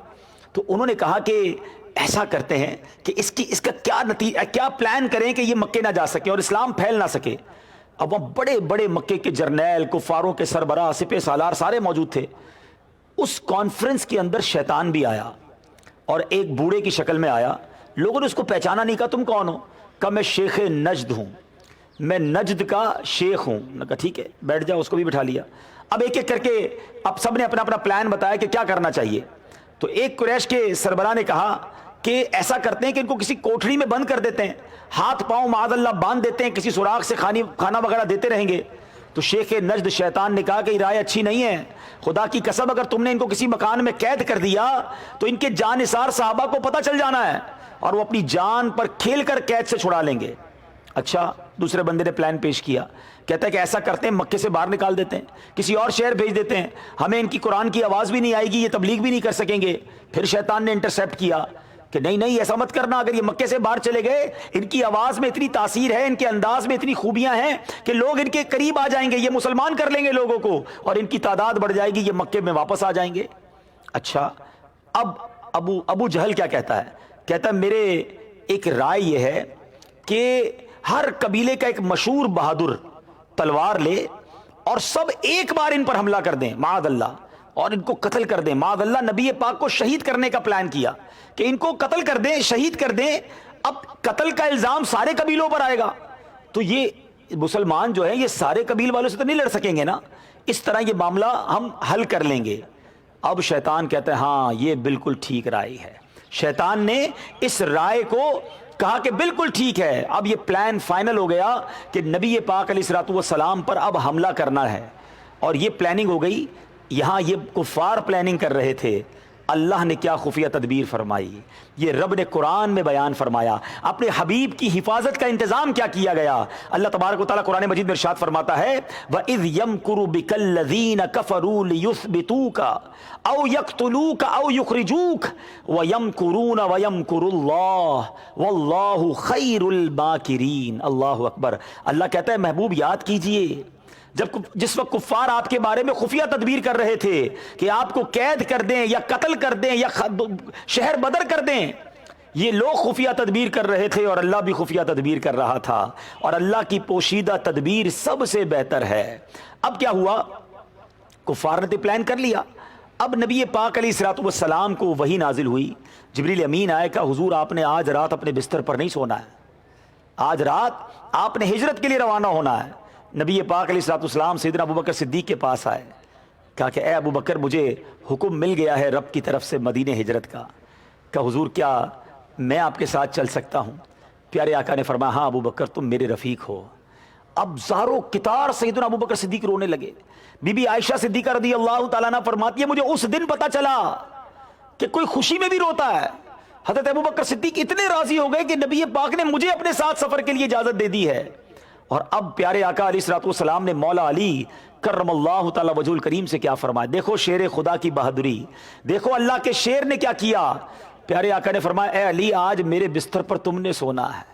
تو انہوں نے کہا کہ ایسا کرتے ہیں کہ اس کا کیا نتیجہ، کیا پلان کریں کہ یہ مکے نہ جا سکے اور اسلام پھیل نہ سکے۔ اب وہاں بڑے بڑے مکے کے جرنیل، کفاروں کے سربراہ، سپہ سالار سارے موجود تھے۔ اس کانفرنس کے اندر شیطان بھی آیا اور ایک بوڑھے کی شکل میں آیا۔ لوگوں نے اس کو پہچانا نہیں، کہا تم کون ہو؟ کہا میں شیخ نجد ہوں، میں نجد کا شیخ ہوں۔ نے کہا ٹھیک ہے بیٹھ جاؤ، اس کو بھی بٹھا لیا۔ اب ایک ایک کر کے اب سب نے اپنا اپنا پلان بتایا کہ کیا کرنا چاہیے۔ تو ایک قریش کے سربراہ نے کہا کہ ایسا کرتے ہیں کہ ان کو کسی کوٹھڑی میں بند کر دیتے ہیں، ہاتھ پاؤں معاذ اللہ باندھ دیتے ہیں، کسی سوراخ سے کھانا وغیرہ دیتے رہیں گے۔ تو شیخ نجد شیطان نے کہا کہ یہ رائے اچھی نہیں ہے، خدا کی قسم اگر تم نے ان کو کسی مکان میں قید کر دیا تو ان کے جان نثار صحابہ کو پتہ چل جانا ہے اور وہ اپنی جان پر کھیل کر قید سے چھڑا لیں گے۔ اچھا، دوسرے بندے نے پلان پیش کیا، کہتا ہے کہ ایسا کرتے ہیں مکے سے باہر نکال دیتے ہیں، کسی اور شہر بھیج دیتے ہیں، ہمیں ان کی قرآن کی آواز بھی نہیں آئے گی، یہ تبلیغ بھی نہیں کر سکیں گے۔ پھر شیطان نے انٹرسیپٹ کیا کہ نہیں ایسا مت کرنا، اگر یہ مکے سے باہر چلے گئے، ان کی آواز میں اتنی تاثیر ہے، ان کے انداز میں اتنی خوبیاں ہیں کہ لوگ ان کے قریب آ جائیں گے، یہ مسلمان کر لیں گے لوگوں کو اور ان کی تعداد بڑھ جائے گی، یہ مکے میں واپس آ جائیں گے۔ اچھا، اب ابو جہل کیا کہتا ہے؟ کہتا ہے میرے ایک رائے یہ ہے کہ ہر قبیلے کا ایک مشہور بہادر تلوار لے اور سب ایک بار ان پر حملہ کر دیں معاذ اللہ اور ان کو قتل کر دیں۔ معاذ اللہ نبی پاک کو شہید کرنے کا پلان کیا کہ ان کو قتل کر دیں، شہید کر دیں۔ اب قتل کا الزام سارے قبیلوں پر آئے گا تو یہ مسلمان جو ہیں یہ سارے قبیل والوں سے تو نہیں لڑ سکیں گے نا، اس طرح یہ معاملہ ہم حل کر لیں گے۔ اب شیطان کہتا ہے ہاں یہ بالکل ٹھیک رائے ہے۔ شیطان نے اس رائے کو کہا کہ بالکل ٹھیک ہے۔ اب یہ پلان فائنل ہو گیا کہ نبی پاک علیہ الصلوۃ والسلام پر اب حملہ کرنا ہے، اور یہ پلاننگ ہو گئی۔ یہاں یہ کفار پلاننگ کر رہے تھے، اللہ نے کیا خفیہ تدبیر فرمائی، یہ رب نے قرآن میں بیان فرمایا، اپنے حبیب کی حفاظت کا انتظام کیا کیا گیا۔ اللہ تبارک و تعالیٰ قرآن مجید میں ارشاد فرماتا ہے وَإِذْ يَمْكُرُ بِكَ الَّذِينَ كَفَرُوا لِيُثْبِتُوكَ أَوْ يَقْتُلُوكَ أَوْ يُخْرِجُوكَ وَيَمْكُرُونَ وَيَمْكُرُ اللَّهُ وَاللَّهُ خَيْرُ الْمَاكِرِينَ۔ اللہ اکبر۔ اللہ کہتا ہے محبوب یاد کیجئے جس وقت کفار آپ کے بارے میں خفیہ تدبیر کر رہے تھے کہ آپ کو قید کر دیں یا قتل کر دیں یا شہر بدر کر دیں، یہ لوگ خفیہ تدبیر کر رہے تھے اور اللہ بھی خفیہ تدبیر کر رہا تھا، اور اللہ کی پوشیدہ تدبیر سب سے بہتر ہے۔ اب کیا ہوا، کفار نے پلان کر لیا۔ اب نبی پاک علیہ الصلوۃ والسلام کو وحی نازل ہوئی، جبریل امین آئے، کہا حضور آپ نے آج رات اپنے بستر پر نہیں سونا ہے، آج رات آپ نے ہجرت کے لیے روانہ ہونا ہے۔ نبی پاک علیہ الصلوۃ والسلام سیدنا ابوبکر صدیق کے پاس آئے، کہا کہ اے ابوبکر مجھے حکم مل گیا ہے رب کی طرف سے مدینے ہجرت کا۔ کہا حضور کیا میں آپ کے ساتھ چل سکتا ہوں؟ پیارے آقا نے فرمایا ہاں ابوبکر تم میرے رفیق ہو۔ اب زارو کتار سیدنا ابوبکر صدیق رونے لگے۔ بی بی عائشہ صدیقہ رضی اللہ تعالیٰ عنہ فرماتی ہے مجھے اس دن پتا چلا کہ کوئی خوشی میں بھی روتا ہے۔ حضرت ابوبکر صدیق اتنے راضی ہو گئے کہ نبی پاک نے مجھے اپنے ساتھ سفر کے لیے اجازت دے دی ہے۔ اور اب پیارے آقا علیہ الصلوۃ والسلام نے مولا علی کرم اللہ تعالی وجہ الکریم سے کیا فرمایا، دیکھو شیر خدا کی بہادری، دیکھو اللہ کے شیر نے کیا کیا۔ پیارے آقا نے فرمایا اے علی آج میرے بستر پر تم نے سونا ہے،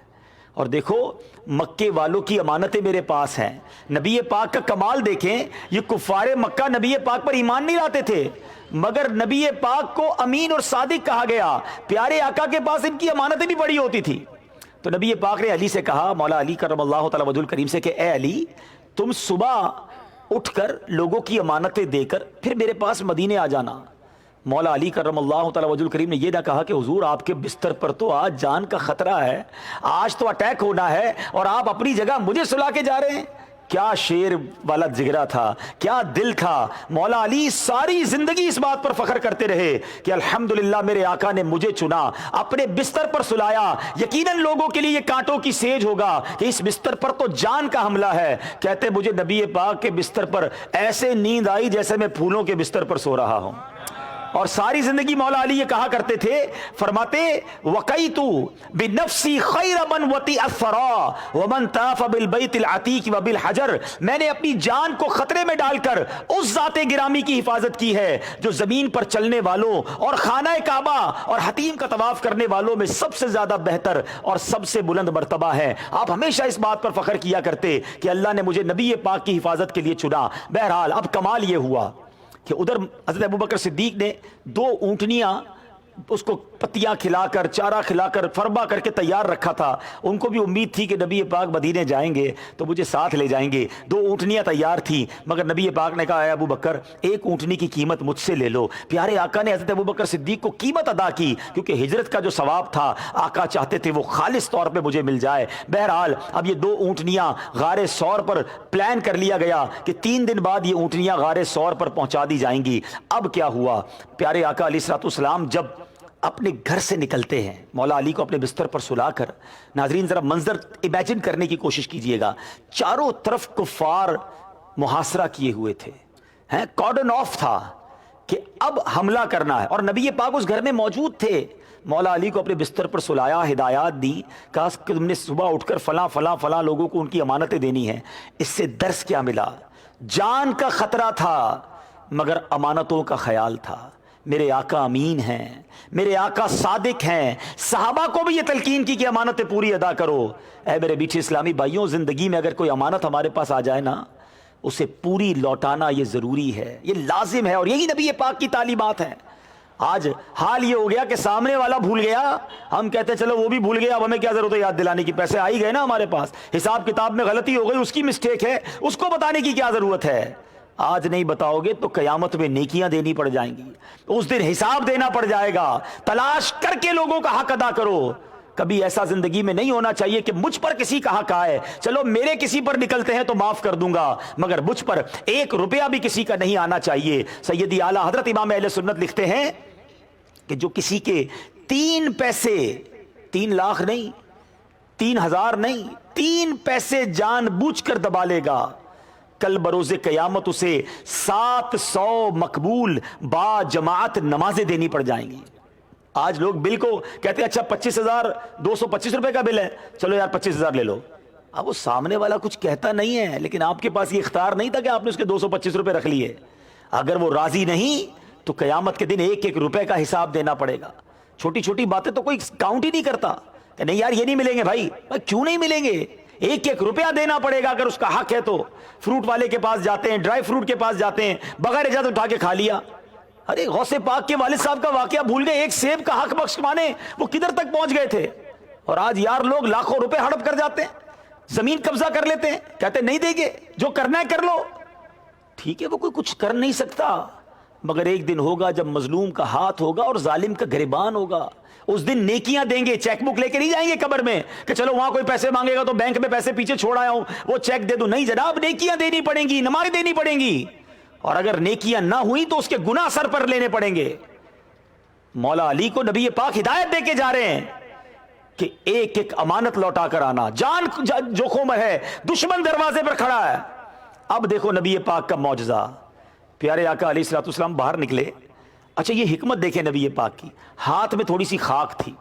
اور دیکھو مکے والوں کی امانتیں میرے پاس ہیں۔ نبی پاک کا کمال دیکھیں، یہ کفار مکہ نبی پاک پر ایمان نہیں لاتے تھے، مگر نبی پاک کو امین اور صادق کہا گیا۔ پیارے آقا کے پاس ان کی امانتیں بھی بڑی ہوتی تھی۔ تو نبی پاک نے علی سے کہا، مولا علی کرم اللہ تعالی وجہ الکریم سے، کہ اے علی تم صبح اٹھ کر لوگوں کی امانتیں دے کر پھر میرے پاس مدینے آ جانا۔ مولا علی کرم اللہ تعالی وجہ الکریم نے یہ نہ کہا کہ حضور آپ کے بستر پر تو آج جان کا خطرہ ہے، آج تو اٹیک ہونا ہے اور آپ اپنی جگہ مجھے سلا کے جا رہے ہیں۔ کیا شیر والا جگرا تھا، کیا دل تھا. مولا علی ساری زندگی اس بات پر فخر کرتے رہے کہ الحمدللہ میرے آقا نے مجھے چنا، اپنے بستر پر سلایا. یقیناً لوگوں کے لیے یہ کانٹوں کی سیج ہوگا کہ اس بستر پر تو جان کا حملہ ہے. کہتے مجھے نبی پاک کے بستر پر ایسے نیند آئی جیسے میں پھولوں کے بستر پر سو رہا ہوں. اور ساری زندگی مولا علی یہ کہا کرتے تھے، فرماتے وقیت بنفسی خیر من وطئ الثرا ومن طاف بالبیت العتیق وبالحجر، میں نے اپنی جان کو خطرے میں ڈال کر اس ذات گرامی کی حفاظت کی ہے جو زمین پر چلنے والوں اور خانہ کعبہ اور حتیم کا طواف کرنے والوں میں سب سے زیادہ بہتر اور سب سے بلند مرتبہ ہے. آپ ہمیشہ اس بات پر فخر کیا کرتے کہ اللہ نے مجھے نبی پاک کی حفاظت کے لیے چنا. بہرحال اب کمال یہ ہوا کہ ادھر حضرت ابوبکر صدیق نے 2 اونٹنیاں اس کو پتیاں کھلا کر چارہ کھلا کر فربا کر کے تیار رکھا تھا. ان کو بھی امید تھی کہ نبی پاک مدینے جائیں گے تو مجھے ساتھ لے جائیں گے. 2 اونٹنیاں تیار تھیں مگر نبی پاک نے کہا اے ابو بکر ایک اونٹنی کی قیمت مجھ سے لے لو. پیارے آقا نے حضرت ابوبکر صدیق کو قیمت ادا کی کیونکہ ہجرت کا جو ثواب تھا آقا چاہتے تھے وہ خالص طور پہ مجھے مل جائے. بہرحال اب یہ 2 اونٹنیاں غار ثور پر پلان کر لیا گیا کہ 3 دن بعد یہ اونٹنیاں غار ثور پر پہنچا دی جائیں گی. اب کیا ہوا، پیارے آقا علیہ الصلوۃ والسلام جب اپنے گھر سے نکلتے ہیں مولا علی کو اپنے بستر پر سلا کر، ناظرین ذرا منظر امیجن کرنے کی کوشش کیجئے گا، چاروں طرف کفار محاصرہ کیے ہوئے تھے، کارڈن آف تھا کہ اب حملہ کرنا ہے اور نبی پاک اس گھر میں موجود تھے. مولا علی کو اپنے بستر پر سلایا، ہدایات دی، کہا کہ تم نے صبح اٹھ کر فلاں فلاں فلاں لوگوں کو ان کی امانتیں دینی ہیں. اس سے درس کیا ملا؟ جان کا خطرہ تھا مگر امانتوں کا خیال تھا. میرے آقا امین ہیں، میرے آقا صادق ہیں. صحابہ کو بھی یہ تلقین کی کہ امانتیں پوری ادا کرو. اے میرے میٹھے اسلامی بھائیوں، زندگی میں اگر کوئی امانت ہمارے پاس آ جائے نا اسے پوری لوٹانا یہ ضروری ہے، یہ لازم ہے، اور یہی نبی پاک کی تعلیمات ہیں. آج حال یہ ہو گیا کہ سامنے والا بھول گیا، ہم کہتے ہیں چلو وہ بھی بھول گیا، اب ہمیں کیا ضرورت ہے یاد دلانے کی، پیسے آ ہی گئے نا ہمارے پاس، حساب کتاب میں غلطی ہو گئی اس کی مسٹیک ہے، اس کو بتانے کی کیا ضرورت ہے. آج نہیں بتاؤ گے تو قیامت میں نیکیاں دینی پڑ جائیں گی، اس دن حساب دینا پڑ جائے گا. تلاش کر کے لوگوں کا حق ادا کرو. کبھی ایسا زندگی میں نہیں ہونا چاہیے کہ مجھ پر کسی کا حق آئے، چلو میرے کسی پر نکلتے ہیں تو معاف کر دوں گا مگر مجھ پر 1 روپیہ بھی کسی کا نہیں آنا چاہیے. سیدی اعلیٰ حضرت امام اہل سنت لکھتے ہیں کہ جو کسی کے 3 پیسے، 3 لاکھ نہیں، 3,000 نہیں، 3 پیسے جان بوجھ کر دبا لے گا، کل بروز قیامت اسے 700 مقبول با جماعت نمازیں دینی پڑ جائیں گی. آج لوگ بل کو کہتے ہیں اچھا 25,225 روپے کا بل ہے، چلو یار 25,000 لے لو. اب وہ سامنے والا کچھ کہتا نہیں ہے لیکن آپ کے پاس یہ اختیار نہیں تھا کہ آپ نے اس کے 225 روپے رکھ لیے. اگر وہ راضی نہیں تو قیامت کے دن 1-1 روپے کا حساب دینا پڑے گا. چھوٹی چھوٹی باتیں تو کوئی کاؤنٹ ہی نہیں کرتا کہ نہیں یار یہ نہیں ملیں گے. بھائی کیوں نہیں ملیں گے؟ 1-1 روپیہ دینا پڑے گا اگر اس کا حق ہے تو. فروٹ والے کے پاس جاتے ہیں، ڈرائی فروٹ کے پاس جاتے ہیں، بغیر اجازت اٹھا کے کھا لیا. ارے غوث پاک کے والد صاحب کا واقعہ بھول گئے، 1 سیب کا حق بخش مانے وہ کدھر تک پہنچ گئے تھے. اور آج یار لوگ لاکھوں روپے ہڑپ کر جاتے ہیں، زمین قبضہ کر لیتے ہیں، کہتے ہیں نہیں دیں گے، جو کرنا ہے کر لو. ٹھیک ہے وہ کوئی کچھ کر نہیں سکتا مگر ایک دن ہوگا جب مظلوم کا ہاتھ ہوگا اور ظالم کا گریبان ہوگا. اس دن نیکیاں دیں گے، چیک بک لے کے نہیں جائیں گے قبر میں کہ چلو وہاں کوئی پیسے مانگے گا تو بینک میں پیسے پیچھے چھوڑ آیا ہوں وہ چیک دے دوں. نہیں جناب، نیکیاں دینی پڑیں گی، نمازیں دینی پڑیں گی، اور اگر نیکیاں نہ ہوئی تو اس کے گناہ سر پر لینے پڑیں گے. مولا علی کو نبی پاک ہدایت دے کے جا رہے ہیں کہ 1-1 امانت لوٹا کر آنا. جان جوخوں میں ہے، دشمن دروازے پر کھڑا ہے. اب دیکھو نبی پاک کا معجزہ. پیارے آقا علیہ الصلوۃ والسلام باہر نکلے. اچھا یہ حکمت دیکھیں نبی پاک کی، ہاتھ میں تھوڑی سی خاک تھی.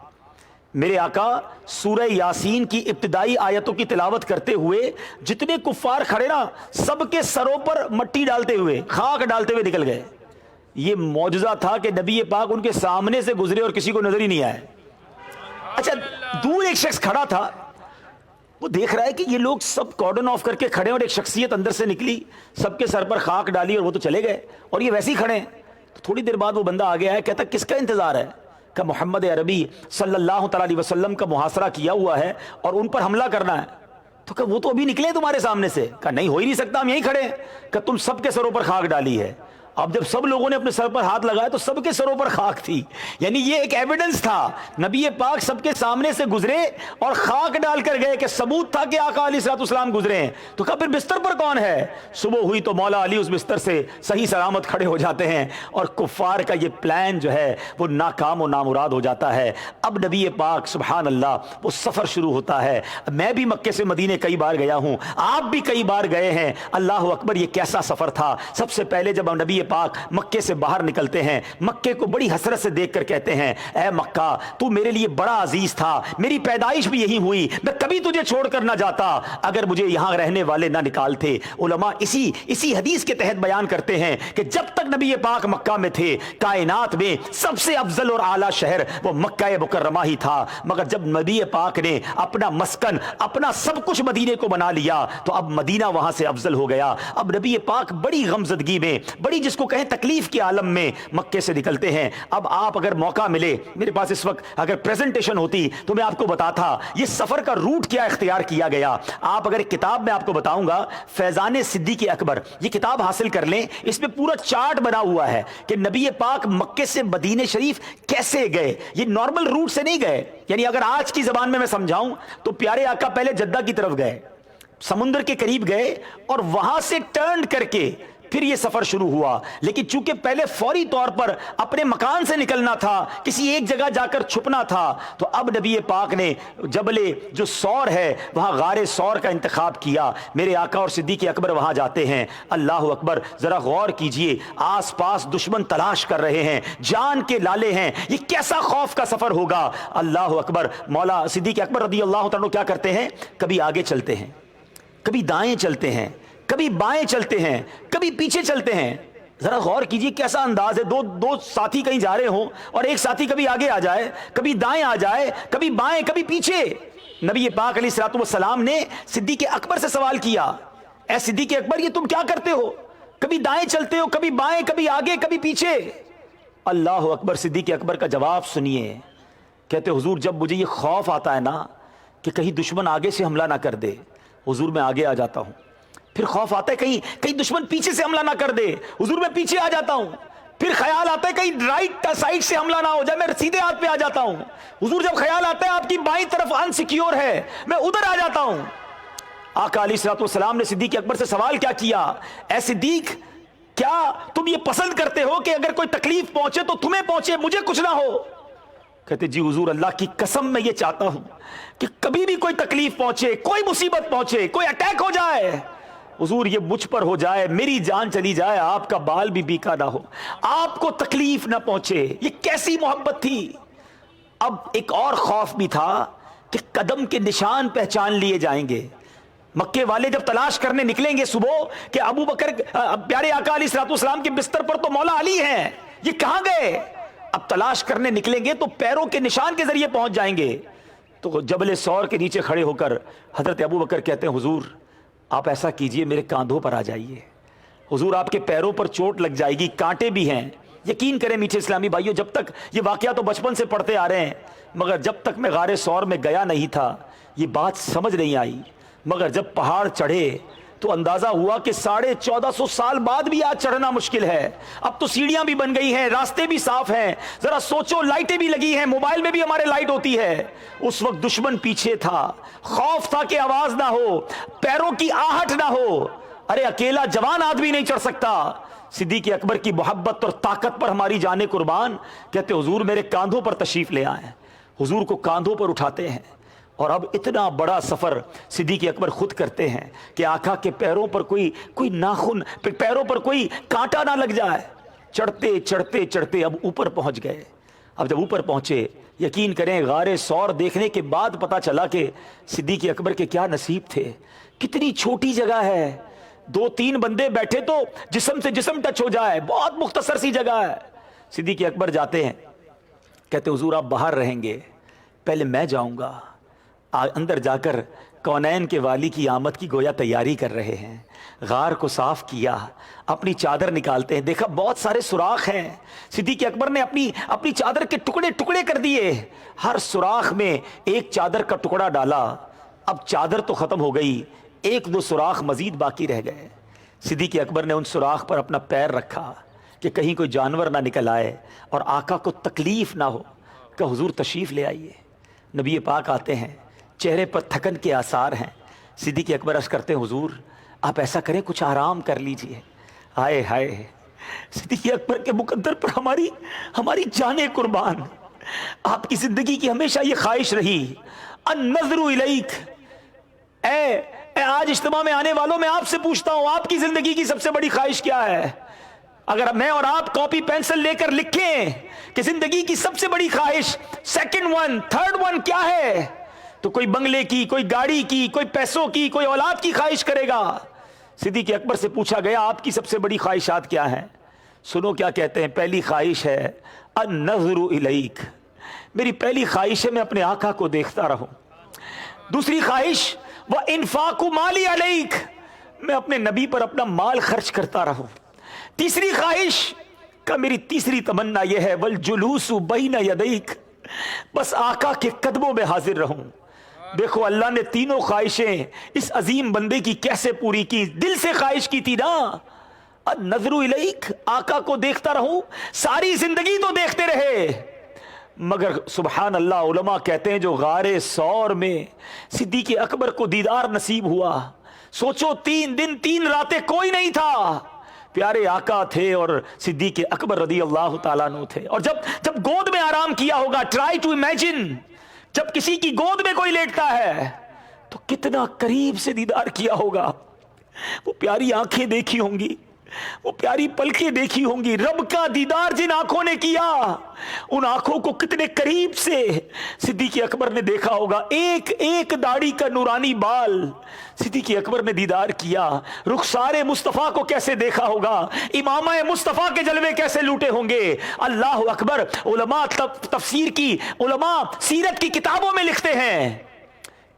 میرے آقا سورہ یاسین کی ابتدائی آیتوں کی تلاوت کرتے ہوئے جتنے کفار کھڑے نا سب کے سروں پر مٹی ڈالتے ہوئے، خاک ڈالتے ہوئے نکل گئے. یہ معجزہ تھا کہ نبی پاک ان کے سامنے سے گزرے اور کسی کو نظر ہی نہیں آئے. اچھا دور ایک شخص کھڑا تھا، وہ دیکھ رہا ہے کہ یہ لوگ سب کارڈن آف کر کے کھڑے اور ایک شخصیت اندر سے نکلی، سب کے سر پر خاک ڈالی اور وہ تو چلے گئے اور یہ ویسے ہی کھڑے ہیں. تو تھوڑی دیر بعد وہ بندہ آگے آیا، کہتا کس کا انتظار ہے؟ کہ محمد عربی صلی اللہ تعالی علیہ وسلم کا محاصرہ کیا ہوا ہے اور ان پر حملہ کرنا ہے. تو کہ وہ تو ابھی نکلے تمہارے سامنے سے. کہا نہیں ہو ہی نہیں سکتا، ہم یہیں کھڑے ہیں. کہ تم سب کے سروں پر خاک ڈالی ہے. اب جب سب لوگوں نے اپنے سر پر ہاتھ لگایا تو سب کے سروں پر خاک تھی، یعنی یہ ایک ایویڈنس تھا، نبی پاک سب کے سامنے سے گزرے اور خاک ڈال کر گئے کہ ثبوت تھا کہ آقا علیہ الصلوۃ والسلام گزرے ہیں۔ تو کہا پھر بستر پر کون ہے؟ صبح ہوئی تو مولا علی اس بستر سے صحیح سلامت کھڑے ہو جاتے ہیں اور کفار کا یہ پلان جو ہے وہ ناکام و نامراد ہو جاتا ہے۔ اب نبی پاک سبحان اللہ وہ سفر شروع ہوتا ہے۔ میں بھی مکے سے مدینے کئی بار گیا ہوں، آپ بھی کئی بار گئے ہیں۔ اللہ اکبر، یہ کیسا سفر تھا۔ سب سے پہلے جب ہم نبی پاک مکے سے باہر نکلتے ہیں، مکے کو بڑی حسرت سے دیکھ کر کہتے ہیں اے مکہ تو میرے لیے بڑا عزیز تھا، میری پیدائش بھی یہی ہوئی، میں کبھی تجھے چھوڑ کر نہ جاتا اگر مجھے یہاں رہنے والے نہ نکالتے۔ علماء اسی حدیث کے تحت بیان کرتے ہیں کہ جب تک نبی پاک مکہ میں تھے کائنات میں سب سے افضل اور اعلیٰ شہر وہ مکہ مکرمہ ہی تھا، مگر جب نبی پاک نے اپنا مسکن اپنا سب کچھ مدینے کو بنا لیا تو اب مدینہ وہاں سے افضل ہو گیا۔ اب نبی پاک بڑی غمزدگی میں، بڑی جس کو کہیں تکلیف کے عالم میں مکے سے نکلتے ہیں۔ اب آپ اگر موقع ملے، میرے پاس اس وقت اگر پریزنٹیشن ہوتی تو میں آپ کو بتاتا یہ سفر کا روٹ کیا اختیار کیا گیا۔ آپ اگر ایک کتاب میں آپ کو بتاؤں گا فیضان صدیق اکبر، یہ کتاب حاصل کر لیں، اس میں پورا چارٹ بنا ہوا ہے کہ نبی پاک مکے سے مدینے شریف کیسے گئے۔ یہ نارمل روٹ سے نہیں گئے، یعنی اگر آج کی زبان میں سمجھاؤں تو پیارے آقا پہلے جدہ کی طرف گئے، سمندر کے قریب گئے اور وہاں سے ٹرن کر کے پھر یہ سفر شروع ہوا۔ لیکن چونکہ پہلے فوری طور پر اپنے مکان سے نکلنا تھا، کسی ایک جگہ جا کر چھپنا تھا، تو اب نبی پاک نے جبل جو سور ہے وہاں غار سور کا انتخاب کیا۔ میرے آقا اور صدیق اکبر وہاں جاتے ہیں۔ اللہ اکبر، ذرا غور کیجئے، آس پاس دشمن تلاش کر رہے ہیں، جان کے لالے ہیں، یہ کیسا خوف کا سفر ہوگا۔ اللہ اکبر، مولا صدیق اکبر رضی اللہ تعالیٰ کیا کرتے ہیں، کبھی آگے چلتے ہیں، کبھی دائیں چلتے ہیں، کبھی بائیں چلتے ہیں، کبھی پیچھے چلتے ہیں۔ ذرا غور کیجئے کیسا انداز ہے، دو ساتھی کہیں جا رہے ہوں اور ایک ساتھی کبھی آگے آ جائے، کبھی دائیں آ جائے، کبھی بائیں، کبھی پیچھے۔ نبی پاک علیہ الصلوۃ والسلام نے صدیق اکبر سے سوال کیا، اے صدیق اکبر یہ تم کیا کرتے ہو؟ کبھی دائیں چلتے ہو، کبھی بائیں، کبھی آگے، کبھی پیچھے۔ اللہ اکبر، صدیق اکبر کا جواب سنیے، کہتے حضور جب مجھے یہ خوف آتا ہے نا کہ کہیں دشمن آگے سے حملہ نہ کر دے، حضور میں آگے آ جاتا ہوں۔ پھر خوف آتا ہے کہیں دشمن پیچھے سے حملہ نہ کر دے، حضور میں پیچھے آ جاتا ہوں۔ پھر خیال آتا ہے کہیں رائٹ سائڈ سے حملہ نہ ہو جائے، میں سیدھے ہاتھ پہ آ جاتا ہوں۔ حضور جب خیال آتا ہے آپ کی بائیں طرف انسیکیور ہے، میں ادھر آ جاتا ہوں۔ آقا علیہ الصلوۃ والسلام نے صدیق اکبر سے سوال کیا کیا، اے صدیق کیا تم یہ پسند کرتے ہو کہ اگر کوئی تکلیف پہنچے تو تمہیں پہنچے، مجھے کچھ نہ ہو؟ کہتے جی حضور اللہ کی قسم میں یہ چاہتا ہوں کہ کبھی بھی کوئی تکلیف پہنچے، کوئی مصیبت پہنچے، کوئی اٹیک ہو جائے، حضور یہ مجھ پر ہو جائے، میری جان چلی جائے، آپ کا بال بھی بیکا نہ ہو، آپ کو تکلیف نہ پہنچے۔ یہ کیسی محبت تھی۔ اب ایک اور خوف بھی تھا کہ قدم کے نشان پہچان لیے جائیں گے۔ مکے والے جب تلاش کرنے نکلیں گے صبح کہ ابو بکر پیارے آقا علیہ الصلوۃ والسلام کے بستر پر تو مولا علی ہیں، یہ کہاں گئے؟ اب تلاش کرنے نکلیں گے تو پیروں کے نشان کے ذریعے پہنچ جائیں گے۔ تو جبل سور کے نیچے کھڑے ہو کر حضرت ابو بکر کہتے ہیں حضور آپ ایسا کیجئے میرے کاندھوں پر آ جائیے، حضور آپ کے پیروں پر چوٹ لگ جائے گی، کانٹے بھی ہیں۔ یقین کریں میٹھے اسلامی بھائیوں، جب تک یہ واقعہ تو بچپن سے پڑھتے آ رہے ہیں، مگر جب تک میں غار سور میں گیا نہیں تھا یہ بات سمجھ نہیں آئی، مگر جب پہاڑ چڑھے تو اندازہ ہوا کہ 1450 سال بعد بھی آج چڑھنا مشکل ہے۔ اب تو سیڑھیاں بھی بن گئی ہیں، راستے بھی صاف ہیں، ذرا سوچو لائٹیں بھی لگی ہیں، موبائل میں بھی ہمارے لائٹ ہوتی ہے۔ اس وقت دشمن پیچھے تھا، خوف تھا کہ آواز نہ ہو، پیروں کی آہٹ نہ ہو۔ ارے اکیلا جوان آدمی نہیں چڑھ سکتا۔ صدیق اکبر کی محبت اور طاقت پر ہماری جانیں قربان، کہتے حضور میرے کاندھوں پر تشریف لے آئیں، حضور کو کاندھوں پر اٹھاتے ہیں۔ اور اب اتنا بڑا سفر صدیق اکبر خود کرتے ہیں کہ آقا کے پیروں پر کوئی ناخن، پیروں پر کوئی کانٹا نہ لگ جائے۔ چڑھتے چڑھتے چڑھتے اب اوپر پہنچ گئے۔ اب جب اوپر پہنچے، یقین کریں غار سور دیکھنے کے بعد پتا چلا کہ صدیق اکبر کے کیا نصیب تھے۔ کتنی چھوٹی جگہ ہے، 2-3 بندے بیٹھے تو جسم سے جسم ٹچ ہو جائے، بہت مختصر سی جگہ ہے۔ صدیق اکبر جاتے ہیں، کہتے حضور آپ باہر رہیں گے، پہلے میں جاؤں گا۔ اندر جا کر کونین کے والی کی آمد کی گویا تیاری کر رہے ہیں۔ غار کو صاف کیا، اپنی چادر نکالتے ہیں، دیکھا بہت سارے سوراخ ہیں۔ صدیق اکبر نے اپنی چادر کے ٹکڑے ٹکڑے کر دیے، ہر سوراخ میں ایک چادر کا ٹکڑا ڈالا۔ اب چادر تو ختم ہو گئی، 1-2 سوراخ مزید باقی رہ گئے۔ صدیق اکبر نے ان سوراخ پر اپنا پیر رکھا، کہ کہیں کوئی جانور نہ نکل آئے اور آقا کو تکلیف نہ ہو کہ حضور تشریف لے آئیے. نبی پاک آتے ہیں, چہرے پر تھکن کے آثار ہیں. صدیق اکبر عرض کرتے ہیں حضور آپ ایسا کریں کچھ آرام کر لیجئے. ہائے ہائے, صدیق اکبر کے مقدر پر ہماری جانیں قربان. آپ کی زندگی کی ہمیشہ یہ خواہش رہی النظر الیک. اے آج اجتماع میں آنے والوں میں آپ سے پوچھتا ہوں آپ کی زندگی کی سب سے بڑی خواہش کیا ہے؟ اگر میں اور آپ کاپی پینسل لے کر لکھیں کہ زندگی کی سب سے بڑی خواہش سیکنڈ ون تھرڈ ون کیا ہے, تو کوئی بنگلے کی, کوئی گاڑی کی, کوئی پیسوں کی, کوئی اولاد کی خواہش کرے گا. صدیق اکبر سے پوچھا گیا آپ کی سب سے بڑی خواہشات کیا ہیں؟ سنو کیا کہتے ہیں. پہلی خواہش ہے النظر الیک, میری پہلی خواہش ہے میں اپنے آقا کو دیکھتا رہوں. دوسری خواہش وانفاق مالی علیک, میں اپنے نبی پر اپنا مال خرچ کرتا رہوں. تیسری خواہش کا میری تیسری تمنا یہ ہے والجلوس بین یدیک, بس آقا کے قدموں میں حاضر رہوں. دیکھو اللہ نے تینوں خواہشیں اس عظیم بندے کی کیسے پوری کی. دل سے خواہش کی تھی نا النظر الیک, آقا کو دیکھتا رہوں. ساری زندگی تو دیکھتے رہے, مگر سبحان اللہ علماء کہتے ہیں جو غار ثور میں صدیق اکبر کو دیدار نصیب ہوا, سوچو 3 دن 3 راتیں کوئی نہیں تھا, پیارے آقا تھے اور صدیق اکبر رضی اللہ تعالیٰ عنہ تھے. اور جب گود میں آرام کیا ہوگا, ٹرائی ٹو امیجن, جب کسی کی گود میں کوئی لیٹتا ہے تو کتنا قریب سے دیدار کیا ہوگا. وہ پیاری آنکھیں دیکھی ہوں گی, وہ پیاری پلکیں دیکھی ہوں گی. رب کا دیدار جن آنکھوں نے کیا ان آنکھوں کو کتنے قریب سے صدیق اکبر نے دیکھا ہوگا. ایک ایک داڑھی کا نورانی بال صدیق اکبر نے دیدار کیا. رخسار مصطفیٰ کو کیسے دیکھا ہوگا, امامہ مصطفیٰ کے جلوے کیسے لوٹے ہوں گے. اللہ اکبر. علماء تفسیر کی, علماء سیرت کی کتابوں میں لکھتے ہیں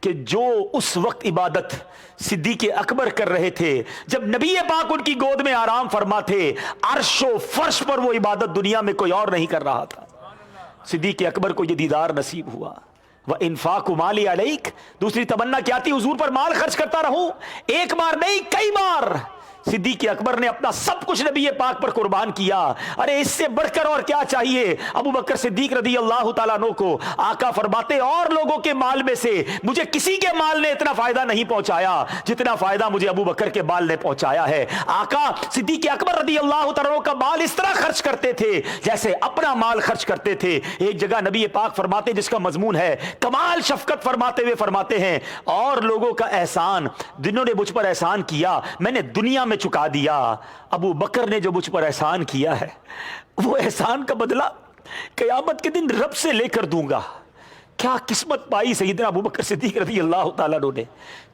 کہ جو اس وقت عبادت صدیق اکبر کر رہے تھے جب نبی پاک ان کی گود میں آرام فرما تھے, عرش و فرش پر وہ عبادت دنیا میں کوئی اور نہیں کر رہا تھا. صدیق اکبر کو یہ دیدار نصیب ہوا. وانفاق مالی علیک, دوسری تمنا کیا تھی حضور پر مال خرچ کرتا رہوں. ایک بار نہیں کئی بار صدیق اکبر نے اپنا سب کچھ نبی پاک پر قربان کیا. ارے اس سے بڑھ کر اور کیا چاہیے. ابو بکر صدیق رضی اللہ تعالیٰ عنہ کو آقا فرماتے اور لوگوں کے مال میں سے مجھے کسی کے مال نے اتنا فائدہ نہیں پہنچایا جتنا فائدہ مجھے ابو بکر کے مال نے پہنچایا ہے. آقا صدیق اکبر رضی اللہ تعالیٰ عنہ کا مال اس طرح خرچ کرتے تھے جیسے اپنا مال خرچ کرتے تھے. ایک جگہ نبی پاک فرماتے جس کا مضمون ہے کمال شفقت فرماتے ہوئے فرماتے ہیں اور لوگوں کا احسان جنہوں نے مجھ پر احسان کیا میں نے دنیا میں چکا دیا. ابو بکر نے جو مجھ پر احسان کیا ہے وہ احسان کا بدلہ قیامت کے دن رب سے لے کر دوں گا. کیا قسمت پائی سیدنا ابو بکر صدیق رضی اللہ تعالیٰ عنہ نے.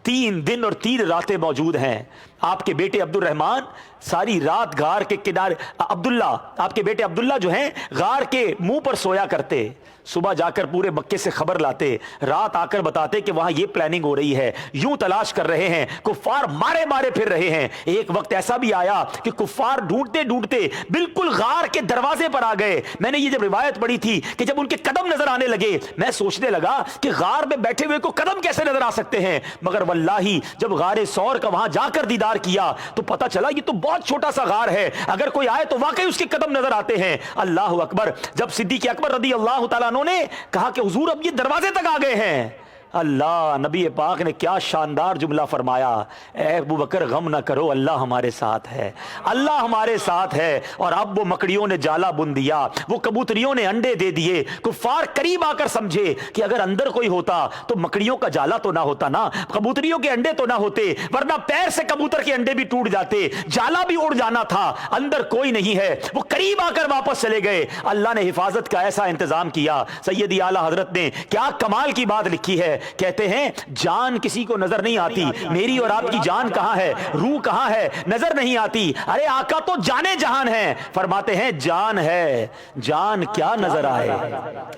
3 دن اور 3 راتیں موجود ہیں. آپ کے بیٹے عبد الرحمن ساری رات غار کے کنارے, عبداللہ آپ کے بیٹے عبداللہ جو ہیں غار کے منہ پر سویا کرتے. صبح جا کر پورے مکے سے خبر لاتے, رات آ کر بتاتے کہ وہاں یہ پلاننگ ہو رہی ہے, یوں تلاش کر رہے ہیں, کفار مارے مارے پھر رہے ہیں. ایک وقت ایسا بھی آیا کہ کفار ڈھونڈتے ڈھونڈتے بالکل غار کے دروازے پر آ گئے. میں نے یہ جب روایت پڑھی تھی کہ جب ان کے قدم نظر آنے لگے میں سوچنے لگا کہ غار میں بیٹھے ہوئے کو قدم کیسے نظر آ سکتے ہیں, مگر واللہ جب غار ثور کا وہاں جا کر دیدار کیا تو پتا چلا یہ تو بہت چھوٹا سا غار ہے, اگر کوئی آئے تو واقعی اس کے قدم نظر آتے ہیں. اللہ اکبر. جب صدیق اکبر رضی اللہ تعالیٰ عنہ نے کہا کہ حضور اب یہ دروازے تک آ گئے ہیں, اللہ نبی پاک نے کیا شاندار جملہ فرمایا, اے ابو بکر غم نہ کرو اللہ ہمارے ساتھ ہے, اللہ ہمارے ساتھ ہے. اور اب وہ مکڑیوں نے جالا بن دیا, وہ کبوتریوں نے انڈے دے دیے. کفار قریب آ کر سمجھے کہ اگر اندر کوئی ہوتا تو مکڑیوں کا جالا تو نہ ہوتا نا, کبوتریوں کے انڈے تو نہ ہوتے, ورنہ پیر سے کبوتر کے انڈے بھی ٹوٹ جاتے, جالا بھی اڑ جانا تھا. اندر کوئی نہیں ہے. وہ قریب آ کر واپس چلے گئے. اللہ نے حفاظت کا ایسا انتظام کیا. سیدی اعلیٰ حضرت نے کیا کمال کی بات لکھی ہے, کہتے ہیں جان کسی کو نظر نہیں آتی, میری اور آپ کی جان کہاں ہے, روح کہاں ہے, نظر نہیں آتی. ارے آقا تو جانے جہان ہے. فرماتے ہیں جان ہے, جان کیا نظر آئے.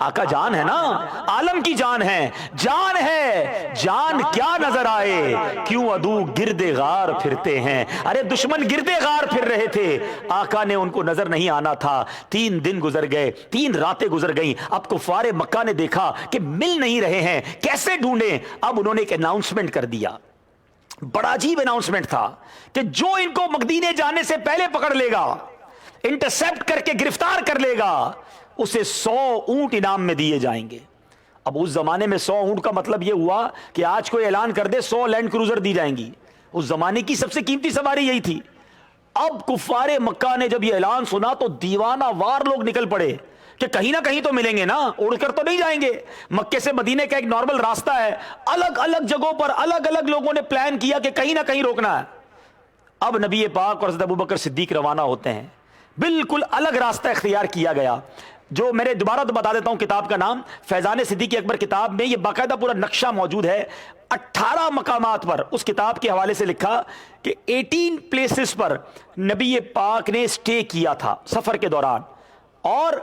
آقا جان ہے نا, عالم کی جان ہے, جان ہے, جان کیا نظر آئے. کیوں عدو گرد غار پھرتے ہیں, ارے دشمن گرد غار پھر رہے تھے, آقا نے ان کو نظر نہیں آنا تھا. 3 دن گزر گئے, 3 راتیں گزر گئیں. اب کفار مکہ نے دیکھا کہ مل نہیں رہے ہیں, کیسے ڈھونڈیں. اب انہوں نے ایک اناؤنسمنٹ کر دیا, بڑا عجیب اناؤنسمنٹ تھا کہ جو ان کو مدینے جانے سے پہلے پکڑ لے گا انٹرسپٹ کر کے گرفتار کر لے گا اسے 100 اونٹ انعام میں دیے جائیں گے۔ اب اس زمانے میں 100 اونٹ کا مطلب یہ ہوا کہ آج کوئی اعلان کر دے 100 لینڈ کروزر دی جائیں گی، اس زمانے کی سب سے قیمتی سواری یہی تھی۔ اب کفار مکہ نے جب یہ اعلان سنا تو دیوانہ وار لوگ نکل پڑے کہ کہیں نہ کہیں تو ملیں گے نا، اڑ کر تو نہیں جائیں گے۔ مکے سے مدینے کا ایک نارمل راستہ ہے، الگ الگ جگہوں پر الگ الگ لوگوں نے پلان کیا کہ کہیں نہ کہیں روکنا ہے۔ اب نبی پاک اور حضرت ابوبکر صدیق روانہ ہوتے ہیں، بالکل الگ راستہ اختیار کیا گیا، جو میں نے دوبارہ تو بتا دیتا ہوں کتاب کا نام فیضان صدیق اکبر کتاب میں یہ باقاعدہ پورا نقشہ موجود ہے۔ 18 مقامات پر اس کتاب کے حوالے سے لکھا کہ 18 پلیسز پر نبی پاک نے سٹے کیا تھا سفر کے دوران، اور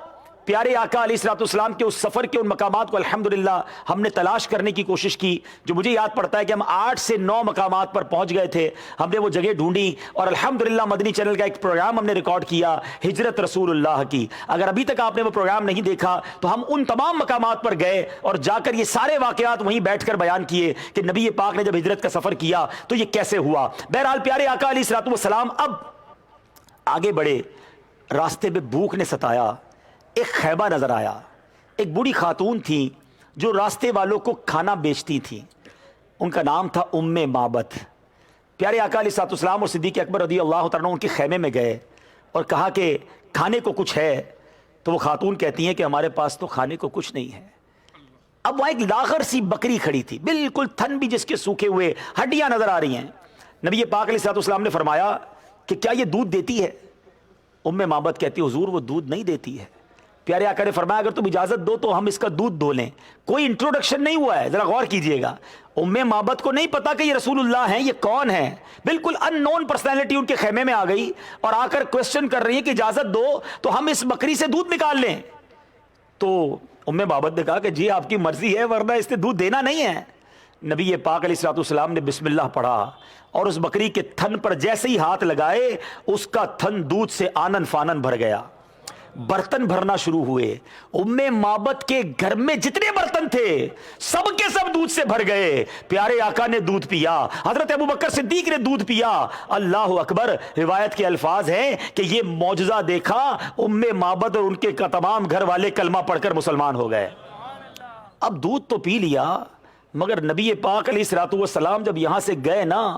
پیارے آقا علیہ الصلوۃ والسلام کے اس سفر کے ان مقامات کو الحمدللہ ہم نے تلاش کرنے کی کوشش کی، جو مجھے یاد پڑتا ہے کہ ہم 8 سے 9 مقامات پر پہنچ گئے تھے۔ ہم نے وہ جگہ ڈھونڈی اور الحمدللہ مدنی چینل کا ایک پروگرام ہم نے ریکارڈ کیا ہجرت رسول اللہ کی۔ اگر ابھی تک آپ نے وہ پروگرام نہیں دیکھا تو ہم ان تمام مقامات پر گئے اور جا کر یہ سارے واقعات وہیں بیٹھ کر بیان کیے کہ نبی پاک نے جب ہجرت کا سفر کیا تو یہ کیسے ہوا۔ بہرحال پیارے آقا علیہ الصلوۃ والسلام اب آگے بڑھے، راستے میں بھوک نے ستایا، ایک خیمہ نظر آیا، ایک بوڑھی خاتون تھی جو راستے والوں کو کھانا بیچتی تھی، ان کا نام تھا ام معبد۔ پیارے آقا علیہ الصلوۃ والسلام اور صدیق اکبر رضی اللہ تعالیٰ عنہ ان کے خیمے میں گئے اور کہا کہ کھانے کو کچھ ہے؟ تو وہ خاتون کہتی ہیں کہ ہمارے پاس تو کھانے کو کچھ نہیں ہے۔ اب وہاں ایک لاغر سی بکری کھڑی تھی، بالکل تھن بھی جس کے سوکھے ہوئے، ہڈیاں نظر آ رہی ہیں۔ نبی پاک علیہ الصلوۃ والسلام نے فرمایا کہ کیا یہ دودھ دیتی ہے؟ ام معبد کہتی ہے حضور وہ دودھ نہیں دیتی ہے۔ پیارے آقا نے فرمایا اگر تم اجازت دو تو ہم اس کا دودھ دو لیں۔ کوئی انٹروڈکشن نہیں ہوا ہے، ذرا غور کیجئے گا۔ ام معبد کو نہیں پتا کہ یہ رسول اللہ ہیں، یہ کون ہیں، بالکل ان نون پرسنالٹی ان کے خیمے میں آ گئی اور آ کر کوشچن کر رہی ہے کہ اجازت دو تو ہم اس بکری سے دودھ نکال لیں۔ تو ام معبد نے کہا کہ جی آپ کی مرضی ہے ورنہ اس نے دودھ دینا نہیں ہے۔ نبی پاک علیہ الصلوۃ والسلام نے بسم اللہ پڑھا اور اس بکری کے تھن پر جیسے ہی ہاتھ لگائے اس کا تھن دودھ سے آنن فانن بھر گیا، برتن بھرنا شروع ہوئے۔ ام معبد کے گھر میں جتنے برتن تھے سب کے سب دودھ سے بھر گئے۔ پیارے آقا نے دودھ پیا، حضرت ابوبکر صدیق نے دودھ پیا۔ اللہ اکبر، روایت کے الفاظ ہیں کہ یہ معجزہ دیکھا ام معبد اور ان کے تمام گھر والے کلمہ پڑھ کر مسلمان ہو گئے۔ اب دودھ تو پی لیا مگر نبی پاک علیہ الصلوۃ والسلام جب یہاں سے گئے نا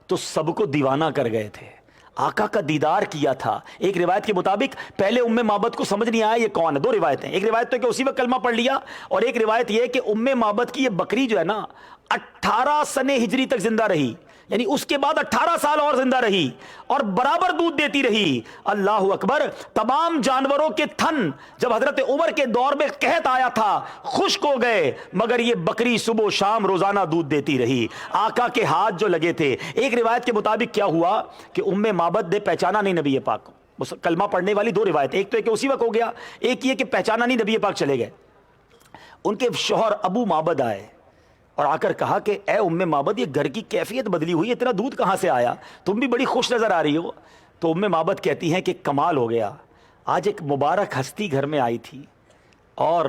تو سب کو دیوانہ کر گئے تھے، آقا کا دیدار کیا تھا۔ ایک روایت کے مطابق پہلے ام معبد کو سمجھ نہیں آیا یہ کون ہے، دو روایتیں، ایک روایت تو کہ اسی وقت کلمہ پڑھ لیا اور ایک روایت یہ ہے کہ ام معبد کی یہ بکری جو ہے نا 18 سنہ ہجری تک زندہ رہی، یعنی اس کے بعد 18 سال اور زندہ رہی اور برابر دودھ دیتی رہی۔ اللہ اکبر، تمام جانوروں کے تھن جب حضرت عمر کے دور میں قحط آیا تھا خشک ہو گئے مگر یہ بکری صبح و شام روزانہ دودھ دیتی رہی۔ آقا کے ہاتھ جو لگے تھے، ایک روایت کے مطابق کیا ہوا کہ ام معبد نے پہچانا نہیں نبی پاک کو۔ کلمہ پڑھنے والی دو روایتیں، ایک تو ہے کہ اسی وقت ہو گیا، ایک یہ کہ پہچانا نہیں، نبی پاک چلے گئے۔ ان کے شوہر ابو معبد آئے اور آ کر کہا کہ اے ام معبد یہ گھر کی کیفیت بدلی ہوئی، اتنا دودھ کہاں سے آیا، تم بھی بڑی خوش نظر آ رہی ہو۔ تو ام معبد کہتی ہیں کہ کمال ہو گیا، آج ایک مبارک ہستی گھر میں آئی تھی اور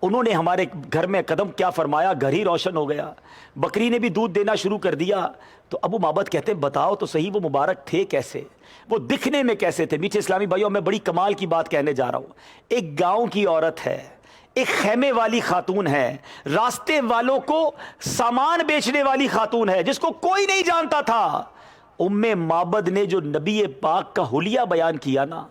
انہوں نے ہمارے گھر میں قدم کیا فرمایا، گھر ہی روشن ہو گیا، بکری نے بھی دودھ دینا شروع کر دیا۔ تو ابو معبد کہتے ہیں بتاؤ تو صحیح وہ مبارک تھے کیسے، وہ دکھنے میں کیسے تھے؟ میٹھے اسلامی بھائیوں میں بڑی کمال کی بات کہنے جا رہا ہوں۔ ایک گاؤں کی عورت ہے، ایک خیمے والی خاتون ہے، راستے والوں کو سامان بیچنے والی خاتون ہے جس کو کوئی نہیں جانتا تھا۔ ام معبد نے جو نبی پاک کا حلیہ بیان کیا نا،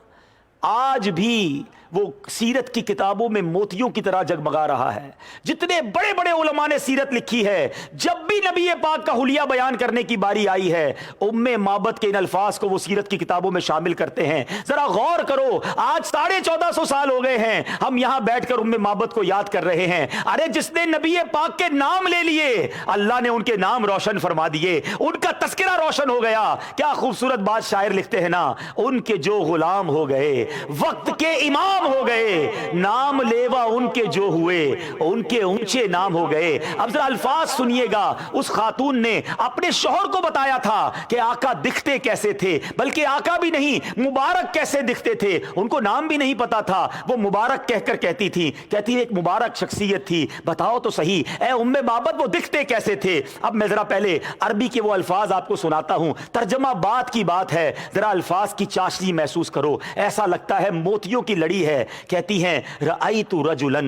آج بھی وہ سیرت کی کتابوں میں موتیوں کی طرح جگمگا رہا ہے۔ جتنے بڑے بڑے علماء نے سیرت لکھی ہے، جب بھی نبی پاک کا حلیہ بیان کرنے کی باری آئی ہے ام معبد کے ان الفاظ کو وہ سیرت کی کتابوں میں شامل کرتے ہیں۔ ذرا غور کرو، آج 1450 سال ہو گئے ہیں ہم یہاں بیٹھ کر ام معبد کو یاد کر رہے ہیں۔ ارے جس نے نبی پاک کے نام لے لیے اللہ نے ان کے نام روشن فرما دیے، ان کا تذکرہ روشن ہو گیا۔ کیا خوبصورت بات شاعر لکھتے ہیں نا، ان کے جو غلام ہو گئے وقت کے امام ہو گئے، نام لیوا ان کے جو ہوئے ان کے اونچے نام ہو گئے۔ اب ذرا الفاظ سنیے گا، اس خاتون نے اپنے شوہر کو بتایا تھا کہ آقا دکھتے کیسے تھے، بلکہ آقا بھی نہیں مبارک کیسے دکھتے تھے، ان کو نام بھی نہیں پتا تھا، وہ مبارک کہہ کر کہتی تھی ایک مبارک شخصیت تھی، بتاؤ تو صحیح اے ام معبد وہ دکھتے کیسے تھے۔ اب میں ذرا پہلے عربی کے وہ الفاظ آپ کو سناتا ہوں، ترجمہ بات کی بات ہے، ذرا الفاظ کی چاشنی محسوس کرو، ایسا لگتا ہے موتیوں کی لڑی ہے۔ کہتی ہیں رأیت رجلا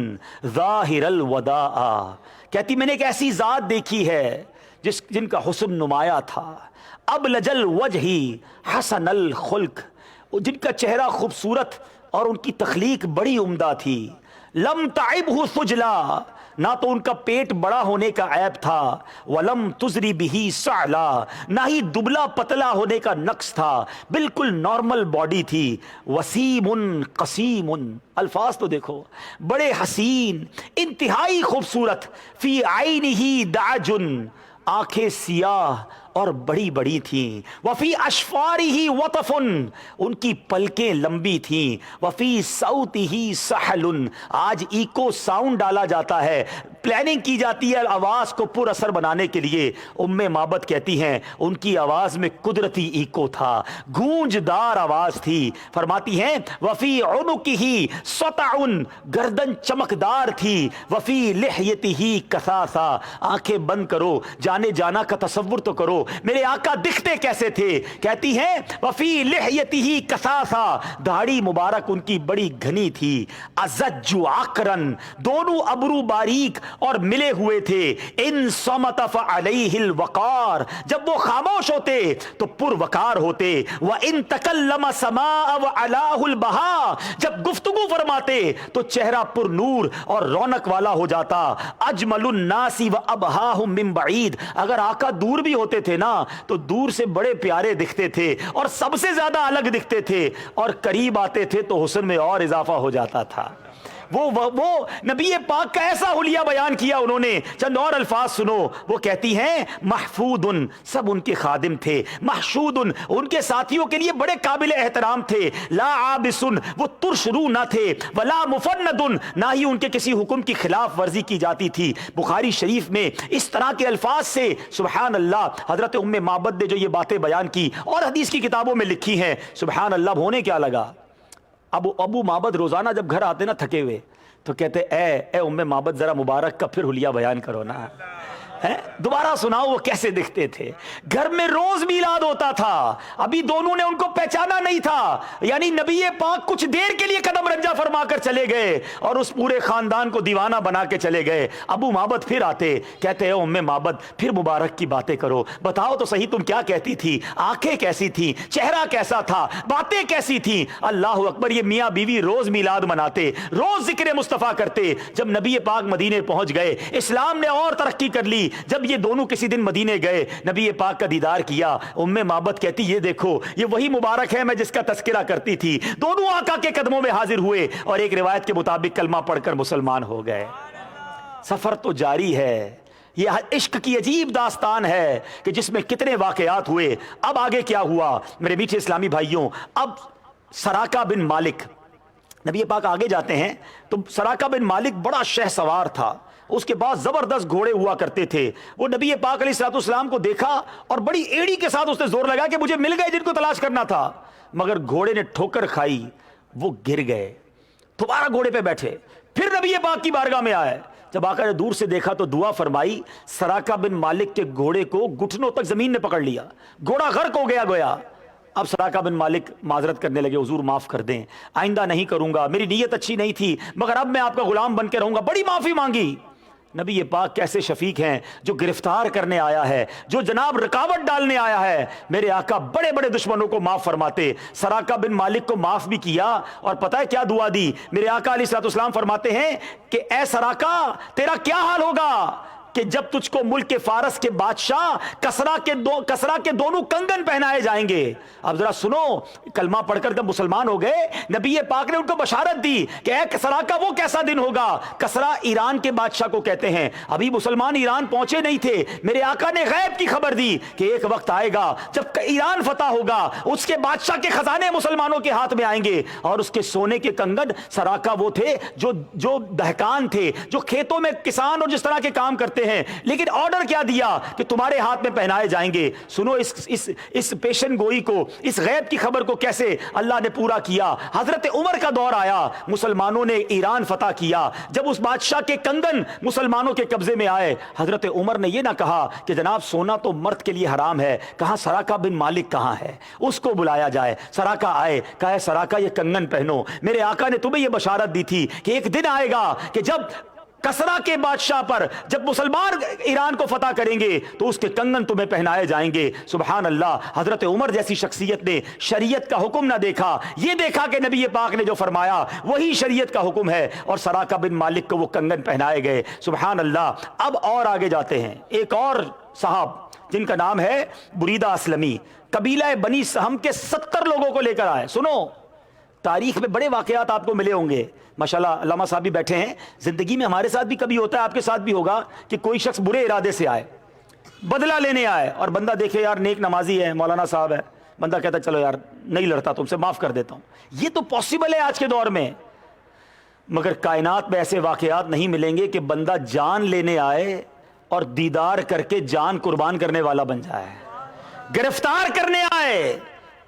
ظاہر الوداع، کہتی میں نے ایک ایسی ذات دیکھی ہے جن کا حسن نمایاں تھا، ابلج الوجہ حسن الخلق، جن کا چہرہ خوبصورت اور ان کی تخلیق بڑی عمدہ تھی، لم تعبہ سجلا، نہ تو ان کا پیٹ بڑا ہونے کا عیب تھا، ولم تزری بہی سعلا، نہ ہی دبلا پتلا ہونے کا نقص تھا، بالکل نارمل باڈی تھی، وسیم قسیم، الفاظ تو دیکھو بڑے حسین، انتہائی خوبصورت، فی عینہ دعج، آنکھیں سیاہ اور بڑی بڑی تھیں، وفی اشفارہ وطف، ان کی پلکیں لمبی تھیں، وفی صوتہ سحل، آج ایکو ساؤنڈ ڈالا جاتا ہے، پلاننگ کی جاتی ہے آواز کو پر اثر بنانے کے لیے۔ ام معبد کہتی ہیں ان کی آواز میں قدرتی ایکو تھا، گونجدار آواز تھی، فرماتی ہیں وفی عنقہ سطع، گردن چمکدار تھی، وفی لحیتہ کثاثا، آنکھیں بند کرو، جانے جانا کا تصور تو کرو، میرے آقا دکھتے کیسے تھے؟ کہتی ہیں وفی لحیتہ کثاثا، داڑھی مبارک ان کی بڑی گھنی تھی، ازج عقرن، دونوں ابرو باریک اور ملے ہوئے تھے، ان صمت فعلیہ الوقار، جب وہ خاموش ہوتے تو پر وقار ہوتے، وان تکلم سماء وعلاہ البہا، جب گفتگو فرماتے تو چہرہ پر نور اور رونق والا ہو جاتا، اجمل الناس وابہاہم من بعید، اگر آقا دور بھی ہوتے تھے نا تو دور سے بڑے پیارے دکھتے تھے اور سب سے زیادہ الگ دکھتے تھے، اور قریب آتے تھے تو حسن میں اور اضافہ ہو جاتا تھا۔ وہ نبی پاک کا ایسا حلیہ بیان کیا انہوں نے، چند اور الفاظ سنو، وہ کہتی ہیں محفوظ، سب ان کے خادم تھے، محشود، ان کے ساتھیوں کے لیے بڑے قابل احترام تھے، لا عابس، وہ ترش رو نہ تھے، ولا مفند، نہ ہی ان کے کسی حکم کی خلاف ورزی کی جاتی تھی۔ بخاری شریف میں اس طرح کے الفاظ سے سبحان اللہ حضرت ام معبد نے جو یہ باتیں بیان کی اور حدیث کی کتابوں میں لکھی ہیں، سبحان اللہ، ہونے کیا لگا، ابو معبد روزانہ جب گھر آتے نا تھکے ہوئے تو کہتے اے ام معبد ذرا مبارک کا پھر حلیہ بیان کرو نا، دوبارہ سناؤ وہ کیسے دکھتے تھے۔ گھر میں روز میلاد ہوتا تھا، ابھی دونوں نے ان کو پہچانا نہیں تھا، یعنی نبی پاک کچھ دیر کے لیے قدم رنجا فرما کر چلے گئے اور اس پورے خاندان کو دیوانہ بنا کے چلے گئے۔ ابو معبد پھر آتے، کہتے ہیں ام معبد پھر مبارک کی باتیں کرو، بتاؤ تو صحیح تم کیا کہتی تھی، آنکھیں کیسی تھی، چہرہ کیسا تھا، باتیں کیسی تھیں۔ اللہ اکبر، یہ میاں بیوی روز میلاد مناتے، روز ذکر مصطفیٰ کرتے۔ جب نبی پاک مدینے پہنچ گئے، اسلام نے اور ترقی کر لی، جب یہ دونوں کسی دن مدینے گئے، نبی پاک کا دیدار کیا، ام معبد کہتی یہ دیکھو یہ وہی مبارک ہے میں جس کا تذکرہ کرتی تھی۔ دونوں آقا کے قدموں میں حاضر ہوئے اور ایک روایت کے مطابق کلمہ پڑھ کر مسلمان ہو گئے۔ سفر تو جاری ہے، یہ عشق کی عجیب داستان ہے کہ جس میں کتنے واقعات ہوئے۔ اب آگے کیا ہوا میرے میٹھے اسلامی بھائیوں؟ اب سراقہ بن مالک، نبی پاک آگے جاتے ہیں تو سراقہ بن مالک بڑا شہ سوار تھا، اس کے بعد زبردست گھوڑے ہوا کرتے تھے۔ وہ نبی پاک علیہ الصلوۃ والسلام کو دیکھا اور بڑی ایڑی کے ساتھ اس نے زور لگا کہ مجھے مل گئے جن کو تلاش کرنا تھا، مگر گھوڑے نے ٹھوکر کھائی، وہ گر گئے۔ دوبارہ گھوڑے پہ بیٹھے، پھر نبی پاک کی بارگاہ میں آئے، جب آقا نے دور سے دیکھا تو دعا فرمائی، سراقہ بن مالک کے گھوڑے کو گھٹنوں تک زمین نے پکڑ لیا، گھوڑا غرق ہو گیا گویا۔ اب سراقہ بن مالک معذرت کرنے لگے، حضور معاف کر دیں، آئندہ نہیں کروں گا، میری نیت اچھی نہیں تھی، مگر اب میں آپ کا غلام بن کے رہوں گا، بڑی معافی مانگی۔ نبی پاک کیسے شفیق ہیں، جو گرفتار کرنے آیا ہے، جو جناب رکاوٹ ڈالنے آیا ہے، میرے آقا بڑے بڑے دشمنوں کو معاف فرماتے۔ سراقہ بن مالک کو معاف بھی کیا اور پتہ ہے کیا دعا دی؟ میرے آقا علیہ الصلوۃ والسلام فرماتے ہیں کہ اے سراقہ تیرا کیا حال ہوگا، کہ جب تجھ کو ملک فارس کے بادشاہ کسرا کے دونوں کنگن پہنائے جائیں گے. اب ذرا سنو, کلمہ پڑھ کر جب مسلمان ہو گئے, نبی پاک نے ان کو بشارت دی کہ اے کسرا کا وہ کیسا دن ہوگا. کسرا ایران کے بادشاہ کو کہتے ہیں. ابھی مسلمان ایران پہنچے نہیں تھے, میرے آقا نے غیب کی خبر دی کہ ایک وقت آئے گا جب ایران فتح ہوگا, اس کے بادشاہ کے خزانے مسلمانوں کے ہاتھ میں آئیں گے, اور اس کے سونے کے کنگن سراکا وہ تھے جو دہقان تھے, جو کھیتوں میں کسان اور جس طرح کے کام کرتے ہیں, لیکن آرڈر کیا دیا کہ تمہارے ہاتھ میں پہنائے جائیں گے. سنو اس پیشن گوئی کو, اس غیب کی خبر کو کیسے اللہ نے پورا کیا. حضرت عمر کا دور آیا, مسلمانوں نے ایران فتح کیا. جب اس بادشاہ کے کنگن مسلمانوں کے قبضے میں آئے, حضرت عمر نے یہ نہ کہا کہ جناب سونا تو مرد کے لیے حرام ہے, کہاں سراکا بن مالک کہاں ہے, اس کو بلایا جائے. سراکا آئے, کہا سراکا یہ کنگن پہنو, میرے آقا نے تمہیں یہ بشارت دی تھی کہ ایک دن آئے گا کہ جب کسرا کے بادشاہ پر جب مسلمان ایران کو فتح کریں گے تو اس کے کنگن تمہیں پہنائے جائیں گے. سبحان اللہ, حضرت عمر جیسی شخصیت نے شریعت کا حکم نہ دیکھا, یہ دیکھا کہ نبی پاک نے جو فرمایا وہی شریعت کا حکم ہے, اور سراکا بن مالک کو وہ کنگن پہنائے گئے. سبحان اللہ. اب اور آگے جاتے ہیں, ایک اور صاحب جن کا نام ہے بریدہ اسلمی, قبیلہ بنی سہم کے 70 لوگوں کو لے کر آئے. سنو, تاریخ میں بڑے واقعات آپ کو ملے ہوں گے. ماشاءاللہ علامہ صاحب بھی بیٹھے ہیں. زندگی میں ہمارے ساتھ بھی کبھی ہوتا ہے, آپ کے ساتھ بھی ہوگا کہ کوئی شخص برے ارادے سے آئے, بدلہ لینے آئے, اور بندہ دیکھے یار نیک نمازی ہے, مولانا صاحب ہے, بندہ کہتا ہے چلو یار نہیں لڑتا تم سے, معاف کر دیتا ہوں. یہ تو پاسبل ہے آج کے دور میں, مگر کائنات میں ایسے واقعات نہیں ملیں گے کہ بندہ جان لینے آئے اور دیدار کر کے جان قربان کرنے والا بن جائے. گرفتار کرنے آئے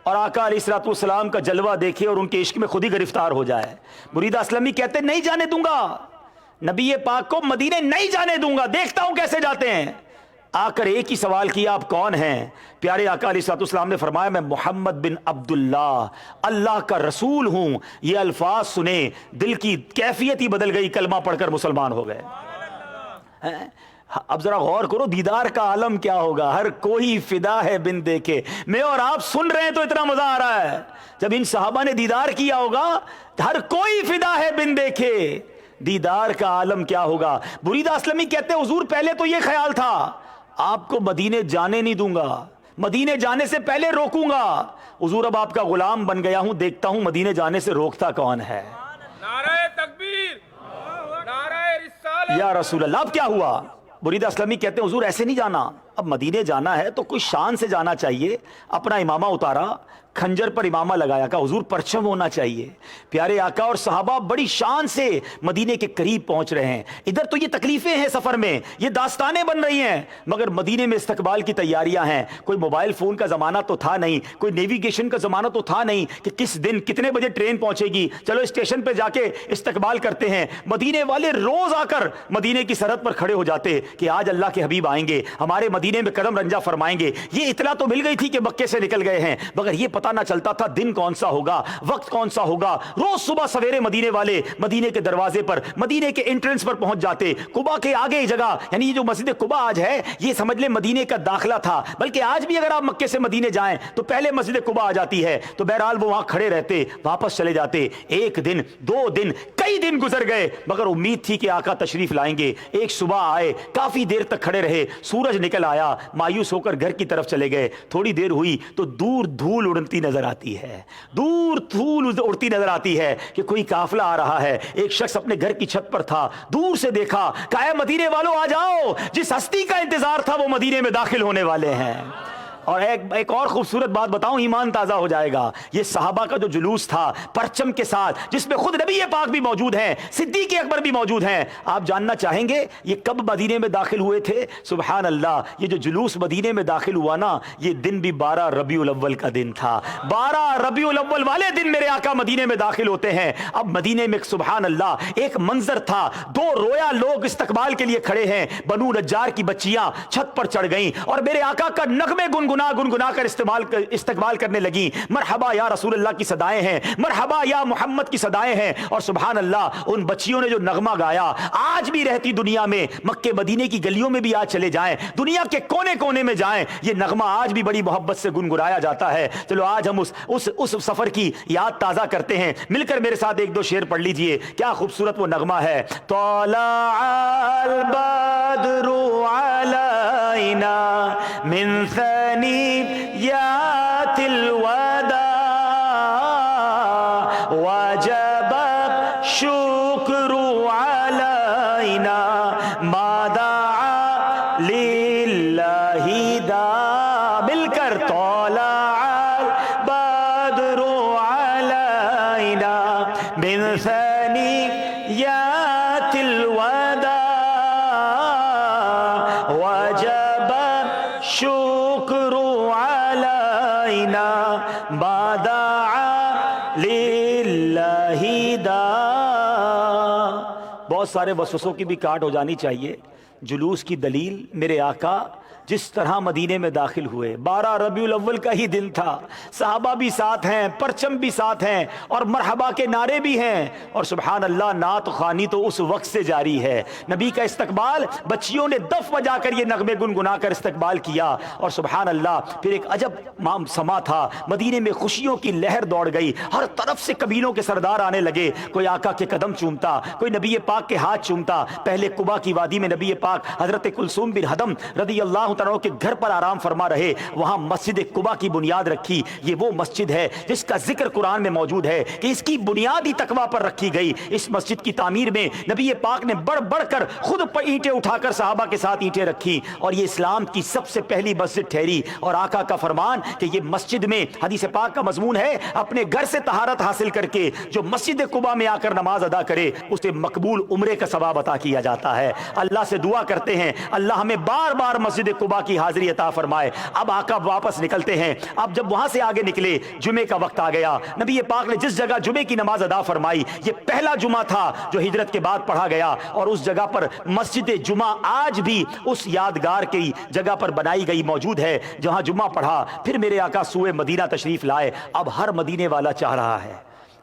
اور آقا علیہ الصلوۃ والسلام کا جلوہ دیکھے اور ان کے عشق میں خود ہی گرفتار ہو جائے. بریدہ اسلمی کہتے نہیں جانے دوں گا, نبی پاک کو مدینے نہیں جانے دوں گا, دیکھتا ہوں کیسے جاتے ہیں. آ کر ایک ہی سوال کیا, آپ کون ہیں؟ پیارے آقا علیہ الصلوۃ والسلام نے فرمایا میں محمد بن عبداللہ, اللہ کا رسول ہوں. یہ الفاظ سنے دل کی کیفیت ہی بدل گئی, کلمہ پڑھ کر مسلمان ہو گئے. اب ذرا غور کرو, دیدار کا عالم کیا ہوگا. ہر کوئی فدا ہے بن دیکھے. میں اور آپ سن رہے ہیں تو اتنا مزہ آ رہا ہے, جب ان صحابہ نے دیدار کیا ہوگا, ہر کوئی فدا ہے بن دیکھے, دیدار کا عالم کیا ہوگا. بریدہ اسلمی کہتے ہیں حضور پہلے تو یہ خیال تھا آپ کو مدینے جانے نہیں دوں گا, مدینے جانے سے پہلے روکوں گا. حضور اب آپ کا غلام بن گیا ہوں, دیکھتا ہوں مدینے جانے سے روکتا کون ہے. نعرہ تکبیر, نعرہ رسالت. یا رسول اللہ. اب کیا ہوا؟ بریدہ اسلمی کہتے ہیں حضور ایسے نہیں جانا, اب مدینے جانا ہے تو کوئی شان سے جانا چاہیے. اپنا امامہ اتارا, کھنجر پر امامہ لگایا, کا حضور پرچم ہونا چاہیے. پیارے آقا اور صحابہ بڑی شان سے مدینے کے قریب پہنچ رہے ہیں. ادھر تو یہ تکلیفیں ہیں سفر میں, یہ داستانیں بن رہی ہیں, مگر مدینے میں استقبال کی تیاریاں ہیں. کوئی موبائل فون کا زمانہ تو تھا نہیں, کوئی نیویگیشن کا زمانہ تو تھا نہیں کہ کس دن کتنے بجے ٹرین پہنچے گی, چلو اسٹیشن پہ جا کے استقبال کرتے ہیں. مدینے والے روز آ کر مدینے کی سرحد پر کھڑے ہو جاتے کہ آج اللہ کے حبیب آئیں گے, ہمارے مدینے میں قدم رنجا فرمائیں گے. یہ اطلاع تو مل گئی تھی کہ مکے سے نکل گئے ہیں, مگر یہ پتہ نہ چلتا تھا دن کون سا ہوگا, وقت کون سا ہوگا. روز صبح سویرے مدینے والے مدینے کے دروازے پر, مدینے کے انٹرنس پر پہنچ جاتے. قباء کے آگے جگہ, یعنی یہ جو مسجد قباء آج ہے یہ سمجھ لیں مدینے کا داخلہ تھا, بلکہ آج بھی اگر آپ مکے سے مدینے جائیں تو پہلے مسجد قباء آ جاتی ہے. تو بہرحال وہ وہاں کھڑے رہتے, واپس چلے جاتے. ایک دن, 2 دن, کئی دن گزر گئے, مگر امید تھی کہ آقا تشریف لائیں گے. ایک صبح آئے, کافی دیر تک کھڑے رہے, سورج نکل آیا, مایوس ہو کر گھر کی طرف چلے گئے. تھوڑی دیر ہوئی تو دور دھول اڑتی نظر آتی ہے, دور دھول اڑتی نظر آتی ہے کہ کوئی قافلہ آ رہا ہے. ایک شخص اپنے گھر کی چھت پر تھا, دور سے دیکھا, کہا مدینے والوں آ جاؤ, جس ہستی کا انتظار تھا وہ مدینے میں داخل ہونے والے ہیں. اور ایک اور خوبصورت بات بتاؤں, ایمان تازہ ہو جائے گا. یہ صحابہ کا جو جلوس تھا پرچم کے ساتھ, جس میں خود نبی پاک بھی موجود ہیں, صدیق اکبر بھی موجود ہیں, آپ جاننا چاہیں گے یہ کب مدینے میں داخل ہوئے تھے؟ سبحان اللہ, یہ جو جلوس مدینے میں داخل ہوا نا, یہ دن بھی 12 ربیع الاول کا دن تھا. 12 ربیع الاول والے دن میرے آقا مدینے میں داخل ہوتے ہیں. اب مدینے میں سبحان اللہ ایک منظر تھا, 2 رویا لوگ استقبال کے لیے کھڑے ہیں. بنو نجار کی بچیاں چھت پر چڑھ گئیں اور میرے آقا کا نغمے گنگنا گنگنا گنگنا کر استقبال کرنے لگی. مرحبا یا رسول اللہ کی صدائیں ہیں, مرحبا یا محمد کی صدائیں ہیں. اور سبحان اللہ ان بچیوں نے جو نغمہ گایا, آج بھی رہتی دنیا میں, مکے مدینے کی گلیوں میں بھی آج چلے جائیں, دنیا کے کونے کونے میں جائیں, یہ نغمہ آج بھی بڑی محبت سے گنگنایا جاتا ہے. چلو آج ہم اس سفر کی یاد تازہ کرتے ہیں. مل کر میرے ساتھ ایک دو شعر پڑھ لیجئے, کیا خوبصورت وہ نغمہ ہے. طلع البدر علینا من ثنیات الوداع وجب الشکر علینا ما دعا للہ دا. مل کر طلع البدر علینا من ثنیات الوداع وجب الشکر علینا ما دعا للہ دا. بہت سارے وسوسوں کی بھی کاٹ ہو جانی چاہیے. جلوس کی دلیل میرے آقا جس طرح مدینے میں داخل ہوئے, 12 ربیع الاول کا ہی دن تھا, صحابہ بھی ساتھ ہیں, پرچم بھی ساتھ ہیں, اور مرحبا کے نعرے بھی ہیں, اور سبحان اللہ نعت خوانی تو اس وقت سے جاری ہے. نبی کا استقبال بچیوں نے دف بجا کر یہ نغمے گنگنا کر استقبال کیا, اور سبحان اللہ پھر ایک عجب سما تھا. مدینے میں خوشیوں کی لہر دوڑ گئی, ہر طرف سے قبیلوں کے سردار آنے لگے. کوئی آقا کے قدم چومتا, کوئی نبی پاک کے ہاتھ چومتا. پہلے قبا کی وادی میں نبی پاک حضرت کلثوم بن ہدم رضی اللہ تعالیٰ کے گھر پر آرام فرما رہے, وہاں مسجد قبا کی بنیاد رکھی. یہ وہ مسجد ہے جس کا ذکر قرآن میں موجود ہے کہ اس کی بنیاد ہی تقویٰ پر رکھی گئی. اس مسجد کی تعمیر میں نبی پاک نے بڑھ بڑھ کر خود اینٹیں اٹھا کر صحابہ کے ساتھ اینٹیں رکھی, اور یہ اسلام کی سب سے پہلی مسجد ٹھہری. اور آقا کا فرمان کہ یہ مسجد میں, حدیث پاک کا مضمون ہے, اپنے گھر سے طہارت حاصل کر کے جو مسجد قبا میں آ کر نماز ادا کرے اسے مقبول عمرے کا ثواب عطا کیا جاتا ہے. اللہ سے دعا کرتے ہیں اللہ ہمیں بار بار مسجد قبا کی حاضری عطا فرمائے. اب آقا واپس نکلتے ہیں. اب جب وہاں سے آگے نکلے, جمعے کا وقت آ گیا. نبی پاک نے جس جگہ جمعے کی نماز ادا فرمائی, یہ پہلا جمعہ تھا جو ہجرت کے بعد پڑھا گیا, اور اس جگہ پر مسجد جمعہ آج بھی اس یادگار کی جگہ پر بنائی گئی موجود ہے جہاں جمعہ پڑھا. پھر میرے آقا سوئے مدینہ تشریف لائے. اب ہر مدینے والا چاہ رہا ہے,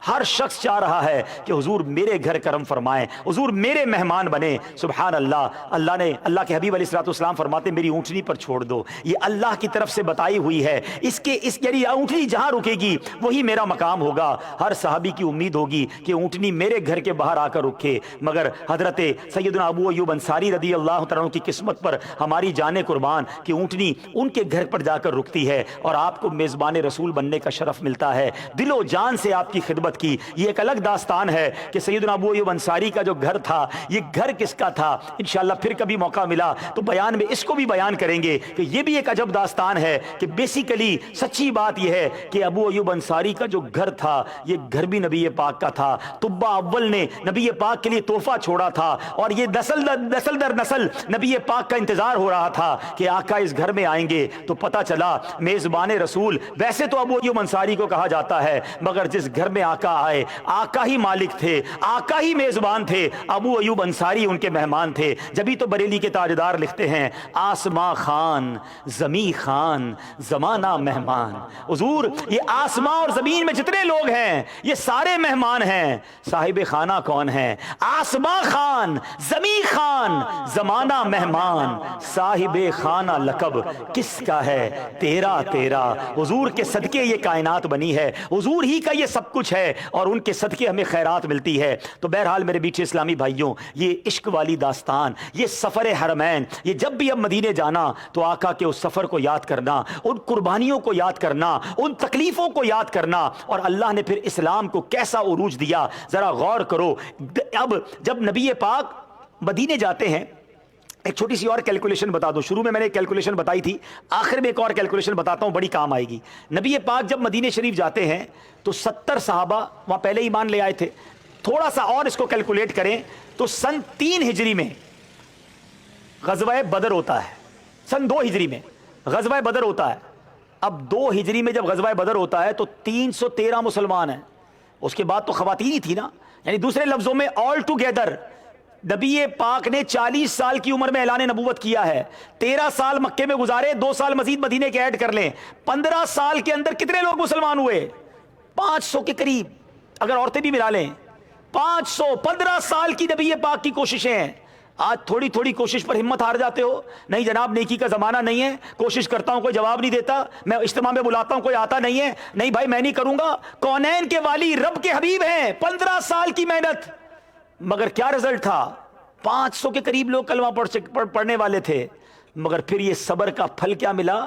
ہر شخص چاہ رہا ہے کہ حضور میرے گھر کرم فرمائیں, حضور میرے مہمان بنے. سبحان اللہ, اللہ کے حبیب علیہ الصلوۃ والسلام فرماتے میری اونٹنی پر چھوڑ دو, یہ اللہ کی طرف سے بتائی ہوئی ہے, یعنی اونٹنی جہاں رکے گی وہی میرا مقام ہوگا. ہر صحابی کی امید ہوگی کہ اونٹنی میرے گھر کے باہر آ کر رکے, مگر حضرت سیدنا ابو ایوب انصاری رضی اللہ تعالیٰ عنہ کی قسمت پر ہماری جان قربان کہ اونٹنی ان کے گھر پر جا کر رکتی ہے, اور آپ کو میزبان رسول بننے کا شرف ملتا ہے. دل و جان سے آپ کی خدمت کی. یہ ایک الگ داستان ہے کہ سیدنا ابو ایوب انصاری کا جو گھر تھا, یہ گھر کس کا تھا, انشاءاللہ پھر کبھی موقع ملا تو بیان میں اس کو بھی بیان کریں گے کہ یہ بھی ایک عجب داستان ہے. کہ بیسیکلی سچی بات یہ ہے کہ ابو ایوب انصاری کا جو گھر تھا یہ گھر بھی نبی پاک کا تھا. طبہ اول نے نبی پاک کے لیے تحفہ چھوڑا تھا, اور یہ نسل در نسل نبی پاک کا انتظار ہو رہا تھا کہ آقا اس گھر میں آئیں گے. تو پتہ چلا میزبان رسول ویسے تو ابو ایوب انصاری کو کہا جاتا ہے, مگر جس گھر میں آقا آئے آقا ہی مالک تھے, آقا ہی میزبان تھے, ابو ایوب انصاری ان کے مہمان تھے. جبھی تو بریلی کے تاجدار لکھتے ہیں آسماں خان زمیں خان زمانہ مہمان. حضور یہ آسماں اور زمین میں جتنے لوگ ہیں یہ سارے مہمان ہیں, صاحب خانہ کون ہے؟ آسماں خان زمیں خان زمانہ مہمان, صاحب خانہ لقب کس کا ہے؟ تیرا تیرا. حضور کے صدقے یہ کائنات بنی ہے, حضور ہی کا یہ سب کچھ ہے, اور ان کے صدقے ہمیں خیرات ملتی ہے. تو بہرحال میرے میٹھے اسلامی بھائیوں, یہ عشق والی داستان, یہ سفر حرمین, یہ جب بھی اب مدینے جانا تو آقا کے اس سفر کو یاد کرنا, ان قربانیوں کو یاد کرنا, ان تکلیفوں کو یاد کرنا, اور اللہ نے پھر اسلام کو کیسا عروج دیا ذرا غور کرو. اب جب نبی پاک مدینے جاتے ہیں, ایک چھوٹی سی اور کیلکولیشن بتا دو. شروع میں نے ایک کیلکولیشن بتائی تھی, آخر میں ایک اور کیلکولیشن بتاتا ہوں, بڑی کام آئے گی. نبی پاک جب مدینے شریف جاتے ہیں تو 70 صحابہ وہاں پہلے ایمان لے آئے تھے. تھوڑا سا اور اس کو کیلکولیٹ کریں تو سن 3 ہجری میں غزوہ بدر ہوتا ہے, سن 2 ہجری میں غزوہ بدر ہوتا ہے. اب 2 ہجری میں جب غزوہ بدر ہوتا ہے تو 313 مسلمان ہیں, اس کے بعد تو خواتین ہی تھی نا, یعنی دوسرے لفظوں میں آل ٹوگیدر نبی پاک نے 40 سال کی عمر میں اعلان نبوت کیا ہے، 13 سال مکے میں گزارے، 2 سال مزید مدینے کے ایڈ کر لیں، 15 سال کے اندر کتنے لوگ مسلمان ہوئے؟ 500 کے قریب، اگر عورتیں بھی ملا لیں 500۔ 15 سال کی نبی پاک کی کوششیں ہیں۔ آج تھوڑی تھوڑی کوشش پر ہمت ہار جاتے ہو، نہیں جناب نیکی کا زمانہ نہیں ہے، کوشش کرتا ہوں کوئی جواب نہیں دیتا، میں اجتماع میں بلاتا ہوں کوئی آتا نہیں ہے، نہیں بھائی میں نہیں کروں گا۔ کونین کے والی رب کے حبیب ہیں، 15 سال کی محنت، مگر کیا رزلٹ تھا؟ 500 کے قریب لوگ کلمہ پڑھنے والے تھے، مگر پھر یہ صبر کا پھل کیا ملا؟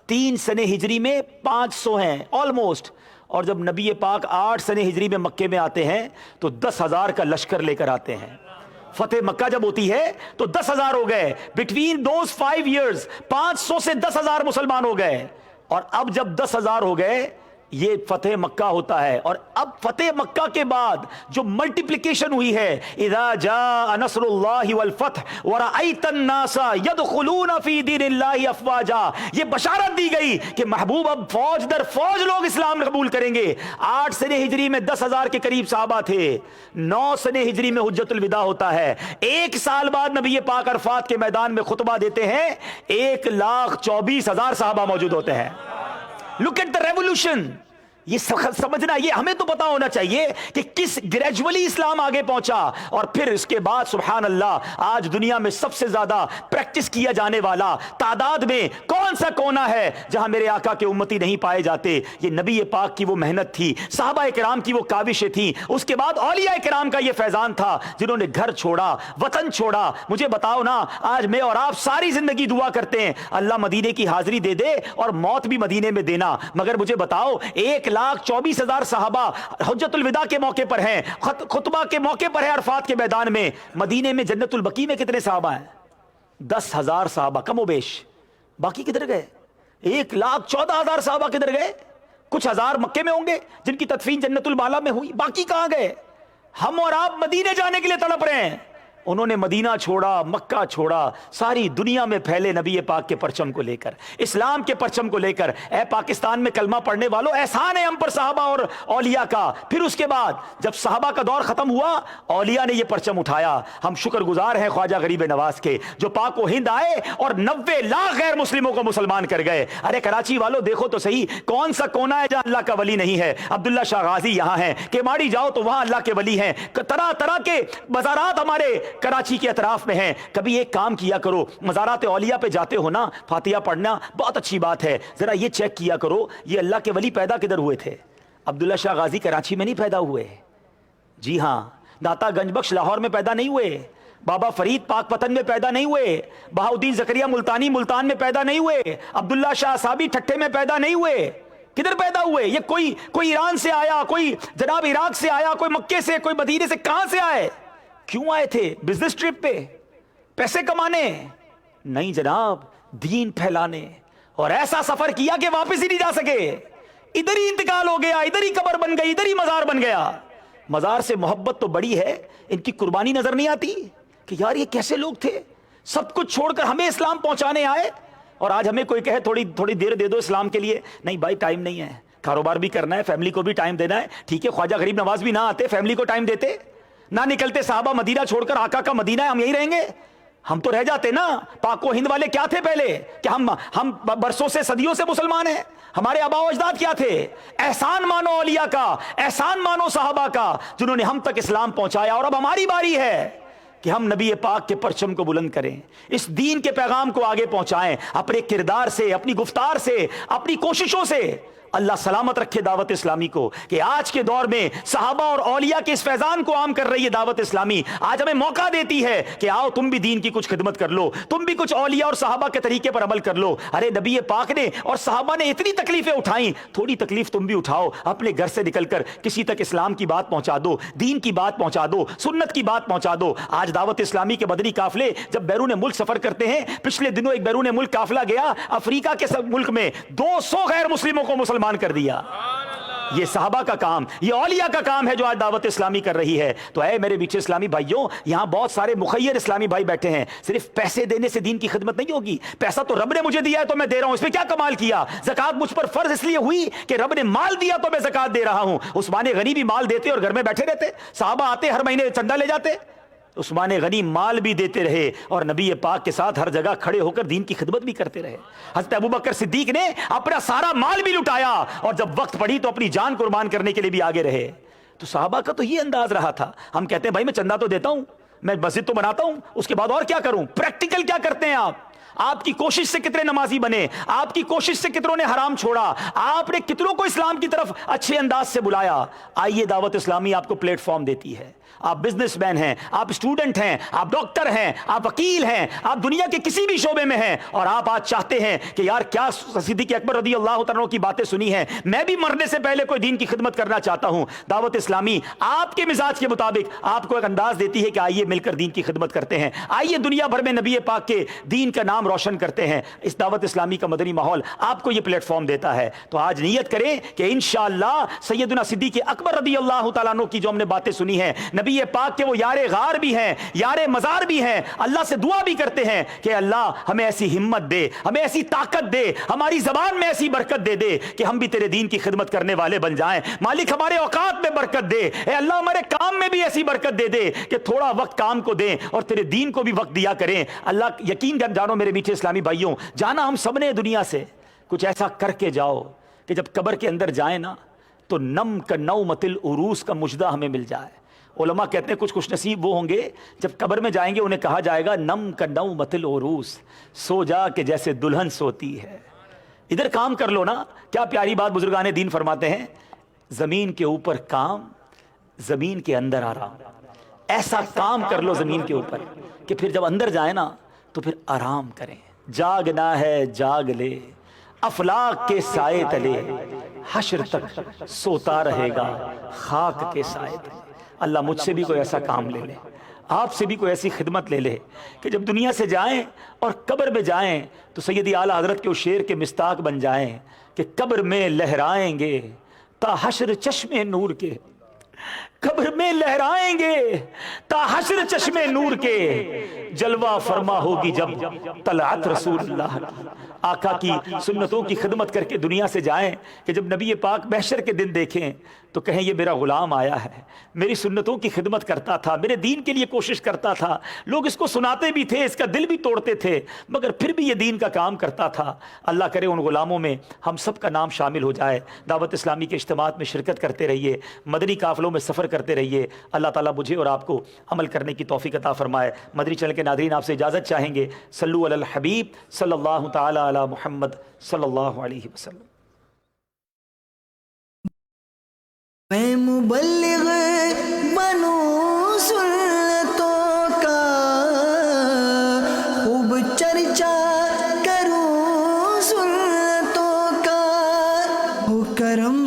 3 سنہ ہجری میں 500 ہیں آلموسٹ، اور جب نبی پاک 8 سنہ ہجری میں مکے میں آتے ہیں تو 10,000 کا لشکر لے کر آتے ہیں۔ فتح مکہ جب ہوتی ہے تو 10,000 ہو گئے، بٹوین دوز 5 ایئرز 500 سے 10,000 مسلمان ہو گئے، اور اب جب 10,000 ہو گئے یہ فتح مکہ ہوتا ہے۔ اور اب فتح مکہ کے بعد جو ملٹیپلیکیشن ہوئی ہے، اذا جاء نصر اللہ والفتح ورأیت الناس یدخلون فی دین اللہ افواجا، یہ بشارت دی گئی کہ محبوب اب فوج در فوج لوگ اسلام قبول کریں گے۔ 8 سنہ ہجری میں 10,000 کے قریب صحابہ تھے، 9 سنہ ہجری میں حجت الوداع ہوتا ہے، 1 سال بعد نبی پاک عرفات کے میدان میں خطبہ دیتے ہیں، 1,24,000 صحابہ موجود ہوتے ہیں۔ Look at the revolution. یہ سمجھنا، یہ ہمیں تو پتا ہونا چاہیے کہ کس گریجولی اسلام آگے پہنچا، اور پھر اس کے بعد سبحان اللہ آج دنیا میں سب سے زیادہ پریکٹس کیا جانے والا تعداد میں کون سا کونا ہے جہاں میرے آقا کے امتی نہیں پائے جاتے؟ یہ نبی پاک کی وہ محنت تھی، صحابہ کرام کی وہ کاوشیں تھیں، اس کے بعد اولیاء کرام کا یہ فیضان تھا جنہوں نے گھر چھوڑا، وطن چھوڑا۔ مجھے بتاؤ نا، آج میں اور آپ ساری زندگی دعا کرتے ہیں اللہ مدینے کی حاضری دے دے اور موت بھی مدینے میں دینا، مگر مجھے بتاؤ 1,24,000 صحابہ حجت الوداع کے موقع پر ہیں، خطبہ کے موقع پر ہیں عرفات کے میدان میں۔ مدینے میں جنت البقیع میں کتنے صحابہ ہیں؟ 10,000 صحابہ کم و بیش، باقی کدھر گئے؟ 1,14,000 صحابہ کدھر گئے؟ کچھ ہزار مکے میں ہوں گے جن کی تدفین جنت البالا میں ہوئی، باقی کہاں گئے؟ ہم اور آپ مدینے جانے کے لیے تڑپ رہے ہیں، انہوں نے مدینہ چھوڑا، مکہ چھوڑا، ساری دنیا میں پھیلے نبی پاک کے پرچم کو لے کر، اسلام کے پرچم کو لے کر۔ اے پاکستان میں کلمہ پڑھنے والوں، احسان ہے ہم پر صحابہ اور اولیاء کا۔ پھر اس کے بعد جب صحابہ کا دور ختم ہوا، اولیاء نے یہ پرچم اٹھایا۔ ہم شکر گزار ہیں خواجہ غریب نواز کے جو پاک و ہند آئے اور 90 لاکھ غیر مسلموں کو مسلمان کر گئے۔ ارے کراچی والوں دیکھو تو صحیح، کون سا کونا ہے جہاں اللہ کا ولی نہیں ہے؟ عبداللہ شاہ غازی یہاں ہیں، کیماڑی جاؤ تو وہاں اللہ کے ولی ہیں، طرح طرح کے مزارات ہمارے کراچی کے اطراف میں ہیں۔ کبھی ایک کام کیا کرو، مزارات اولیاء پہ جاتے ہو نا، فاتحہ پڑھنا بہت اچھی بات ہے، ذرا یہ چیک کیا کرو یہ اللہ کے ولی پیدا کدھر ہوئے تھے؟ عبداللہ شاہ غازی کراچی میں نہیں پیدا ہوئے، جی ہاں، داتا گنج بخش لاہور میں پیدا نہیں ہوئے، بابا فرید پاک پتن میں پیدا نہیں ہوئے، بہاؤدین زکریا ملتانی ملتان میں پیدا نہیں ہوئے، عبداللہ شاہ صابی ٹھٹھے میں پیدا نہیں ہوئے۔ کدھر پیدا ہوئے؟ یہ کوئی ایران سے آیا، کوئی جناب عراق سے آیا، کوئی مکے سے، کوئی مدینے سے، کہاں سے آئے؟ کیوں آئے تھے؟ بزنس ٹرپ پہ، پیسے کمانے؟ نہیں جناب، دین پھیلانے، اور ایسا سفر کیا کہ واپس ہی نہیں جا سکے، ادھر ہی انتقال ہو گیا، ادھر ہی قبر بن گئی، ادھر ہی مزار بن گیا۔ مزار سے محبت تو بڑی ہے، ان کی قربانی نظر نہیں آتی کہ یار یہ کیسے لوگ تھے، سب کچھ چھوڑ کر ہمیں اسلام پہنچانے آئے، اور آج ہمیں کوئی کہے تھوڑی دیر دے دو اسلام کے لیے، نہیں بھائی ٹائم نہیں ہے، کاروبار بھی کرنا ہے، فیملی کو بھی ٹائم دینا ہے۔ ٹھیک ہے، خواجہ غریب نواز بھی نہ آتے، فیملی کو ٹائم دیتے، نہ نکلتے صحابہ مدینہ چھوڑ کر، آقا کا مدینہ ہے ہم یہی رہیں گے، ہم تو رہ جاتے نا۔ پاک و ہند والے کیا تھے پہلے کہ ہم برسوں سے صدیوں سے مسلمان ہیں؟ ہمارے آبا و اجداد کیا تھے؟ احسان مانو اولیاء کا، احسان مانو صحابہ کا جنہوں نے ہم تک اسلام پہنچایا، اور اب ہماری باری ہے کہ ہم نبی پاک کے پرچم کو بلند کریں، اس دین کے پیغام کو آگے پہنچائیں، اپنے کردار سے، اپنی گفتار سے، اپنی کوششوں سے۔ اللہ سلامت رکھے دعوت اسلامی کو کہ آج کے دور میں صحابہ اور اولیاء کے اس فیضان کو عام کر رہی ہے دعوت اسلامی، آج ہمیں موقع دیتی ہے کہ آؤ تم بھی دین کی کچھ خدمت کر لو، تم بھی کچھ اولیاء اور صحابہ کے طریقے پر عمل کر لو۔ ارے نبی پاک نے اور صحابہ نے اتنی تکلیفیں اٹھائیں، تھوڑی تکلیف تم بھی اٹھاؤ، اپنے گھر سے نکل کر کسی تک اسلام کی بات پہنچا دو، دین کی بات پہنچا دو، سنت کی بات پہنچا دو۔ آج دعوت اسلامی کے مدنی قافلے جب بیرون ملک سفر کرتے ہیں، پچھلے دنوں ایک بیرون ملک قافلہ گیا افریقہ کے ملک میں، 200 غیر مسلموں کو مسلمان کر دیا۔ یہ صحابہ کا کام، یہ اولیاء کا کام ہے جو آج دعوت اسلامی کر رہی ہے۔ تو اے میرے میٹھے اسلامی بھائیوں، یہاں بہت سارے مخیر اسلامی بھائی بیٹھے ہیں، صرف پیسے دینے سے دین کی خدمت نہیں ہوگی۔ پیسہ تو رب نے مجھے دیا ہے تو میں دے رہا ہوں، اس میں کیا کمال کیا؟ زکات مجھ پر فرض اس لیے ہوئی کہ رب نے مال دیا تو میں زکات دے رہا ہوں۔ عثمان غنی بھی مال دیتے اور گھر میں بیٹھے رہتے، صحابہ آتے ہر مہینے چندہ لے جاتے، عثمان غنی مال بھی دیتے رہے اور نبی پاک کے ساتھ ہر جگہ کھڑے ہو کر دین کی خدمت بھی کرتے رہے. حضرت ابوبکر صدیق نے اپنا سارا مال بھی لٹایا اور جب وقت پڑی تو اپنی جان قربان کرنے کے لیے بھی آگے رہے. تو صحابہ کا تو یہ انداز رہا تھا. ہم کہتے ہیں بھائی میں چندہ تو دیتا ہوں, میں مسجد تو بناتا ہوں, اس کے بعد اور کیا کروں؟ پریکٹیکل کیا کرتے ہیں آپ کی کوشش سے کتنے نمازی بنے, آپ کی کوشش سے کتنوں نے حرام چھوڑا, آپ نے کتنوں کو اسلام کی طرف اچھے انداز سے بلایا. آئیے دعوت اسلامی آپ کو پلیٹ فارم دیتی ہے. آپ بزنس مین ہیں, آپ اسٹوڈنٹ ہیں, آپ ڈاکٹر ہیں, آپ وکیل ہیں, آپ دنیا کے کسی بھی شعبے میں ہیں اور آپ آج چاہتے ہیں کہ یار کیا صدیق اکبر رضی اللہ تعالیٰ کی باتیں سنی ہیں, میں بھی مرنے سے پہلے کوئی دین کی خدمت کرنا چاہتا ہوں. دعوت اسلامی آپ کے مزاج کے مطابق آپ کو ایک انداز دیتی ہے کہ آئیے مل کر دین کی خدمت کرتے ہیں, آئیے دنیا بھر میں نبی پاک کے دین کا نام روشن کرتے ہیں. اس دعوت اسلامی کا مدنی ماحول آپ کو یہ پلیٹ فارم دیتا ہے. تو آج نیت کریں کہ انشاءاللہ سیدنا صدیق اکبر رضی اللہ تعالیٰ عنہ کی جو ہم نے باتیں سنی ہیں, نبی پاک کے وہ یار غار بھی ہیں, یار مزار بھی ہیں, اللہ سے دعا بھی کرتے ہیں کہ اللہ ہمیں ایسی ہمت دے, ہمیں ایسی طاقت دے, ہماری زبان میں ایسی برکت دے دے کہ ہم بھی تیرے دین کی خدمت کرنے والے بن جائیں. مالک ہمارے اوقات میں برکت دے, اے اللہ ہمارے کام میں بھی ایسی برکت دے دے کہ تھوڑا وقت کام کو دیں اور تیرے دین کو بھی وقت دیا کریں. اللہ یقین جانو میرے میٹھے اسلامی بھائیوں, جانا ہم سب نے دنیا سے, کچھ ایسا کر کے جاؤ کہ جب قبر کے اندر جائیں نا تو نم کا نومت العروس کا مجدہ ہمیں مل جائے. علماء کہتے ہیں کچھ خوش نصیب وہ ہوں گے جب قبر میں جائیں گے انہیں کہا جائے گا نم کا نومت العروس, سو جا کہ جیسے دلہن سوتی ہے. ادھر کام کر لو نا. کیا پیاری بات بزرگان دین فرماتے ہیں, زمین کے اوپر کام, زمین کے اندر آرام. ایسا کام کر لو زمین کے اوپر کہ پھر جب اندر جائیں نا تو پھر آرام کریں. جاگنا ہے جاگ لے, افلاک کے سائے تلے, حشر تک سوتا رہے گا خاک کے سائے تلے. اللہ مجھ سے بھی کوئی ایسا کام لے لے, آپ سے بھی کوئی ایسی خدمت لے لے کہ جب دنیا سے جائیں اور قبر میں جائیں تو سیدی اعلیٰ حضرت کے اس شعر کے مستاق بن جائیں کہ قبر میں لہرائیں گے تا حشر چشمے نور کے, قبر میں لہرائیں گے تا حشر چشمے نور کے, جلوہ فرما ہوگی جب طلعت رسول اللہ. آقا کی سنتوں کی خدمت کر کے دنیا سے جائیں کہ جب نبی پاک محشر کے دن دیکھیں تو کہیں یہ میرا غلام آیا ہے, میری سنتوں کی خدمت کرتا تھا, میرے دین کے لیے کوشش کرتا تھا, لوگ اس کو سناتے بھی تھے, اس کا دل بھی توڑتے تھے, مگر پھر بھی یہ دین کا کام کرتا تھا. اللہ کرے ان غلاموں میں ہم سب کا نام شامل ہو جائے. دعوت اسلامی کے اجتماعات میں شرکت کرتے رہیے, مدنی قافلوں میں سفر کرتے رہیے. اللہ تعالیٰ مجھے اور آپ کو عمل کرنے کی توفیق عطا فرمائے. مدنی چینل کے ناظرین آپ سے اجازت چاہیں گے. صلو علی الحبیب صلی اللہ تعالی علی محمد صلی اللہ علیہ وسلم. میں مبلغ بنوں سنتوں کا, خوب چرچا کروں سنتوں کا, ہو کرم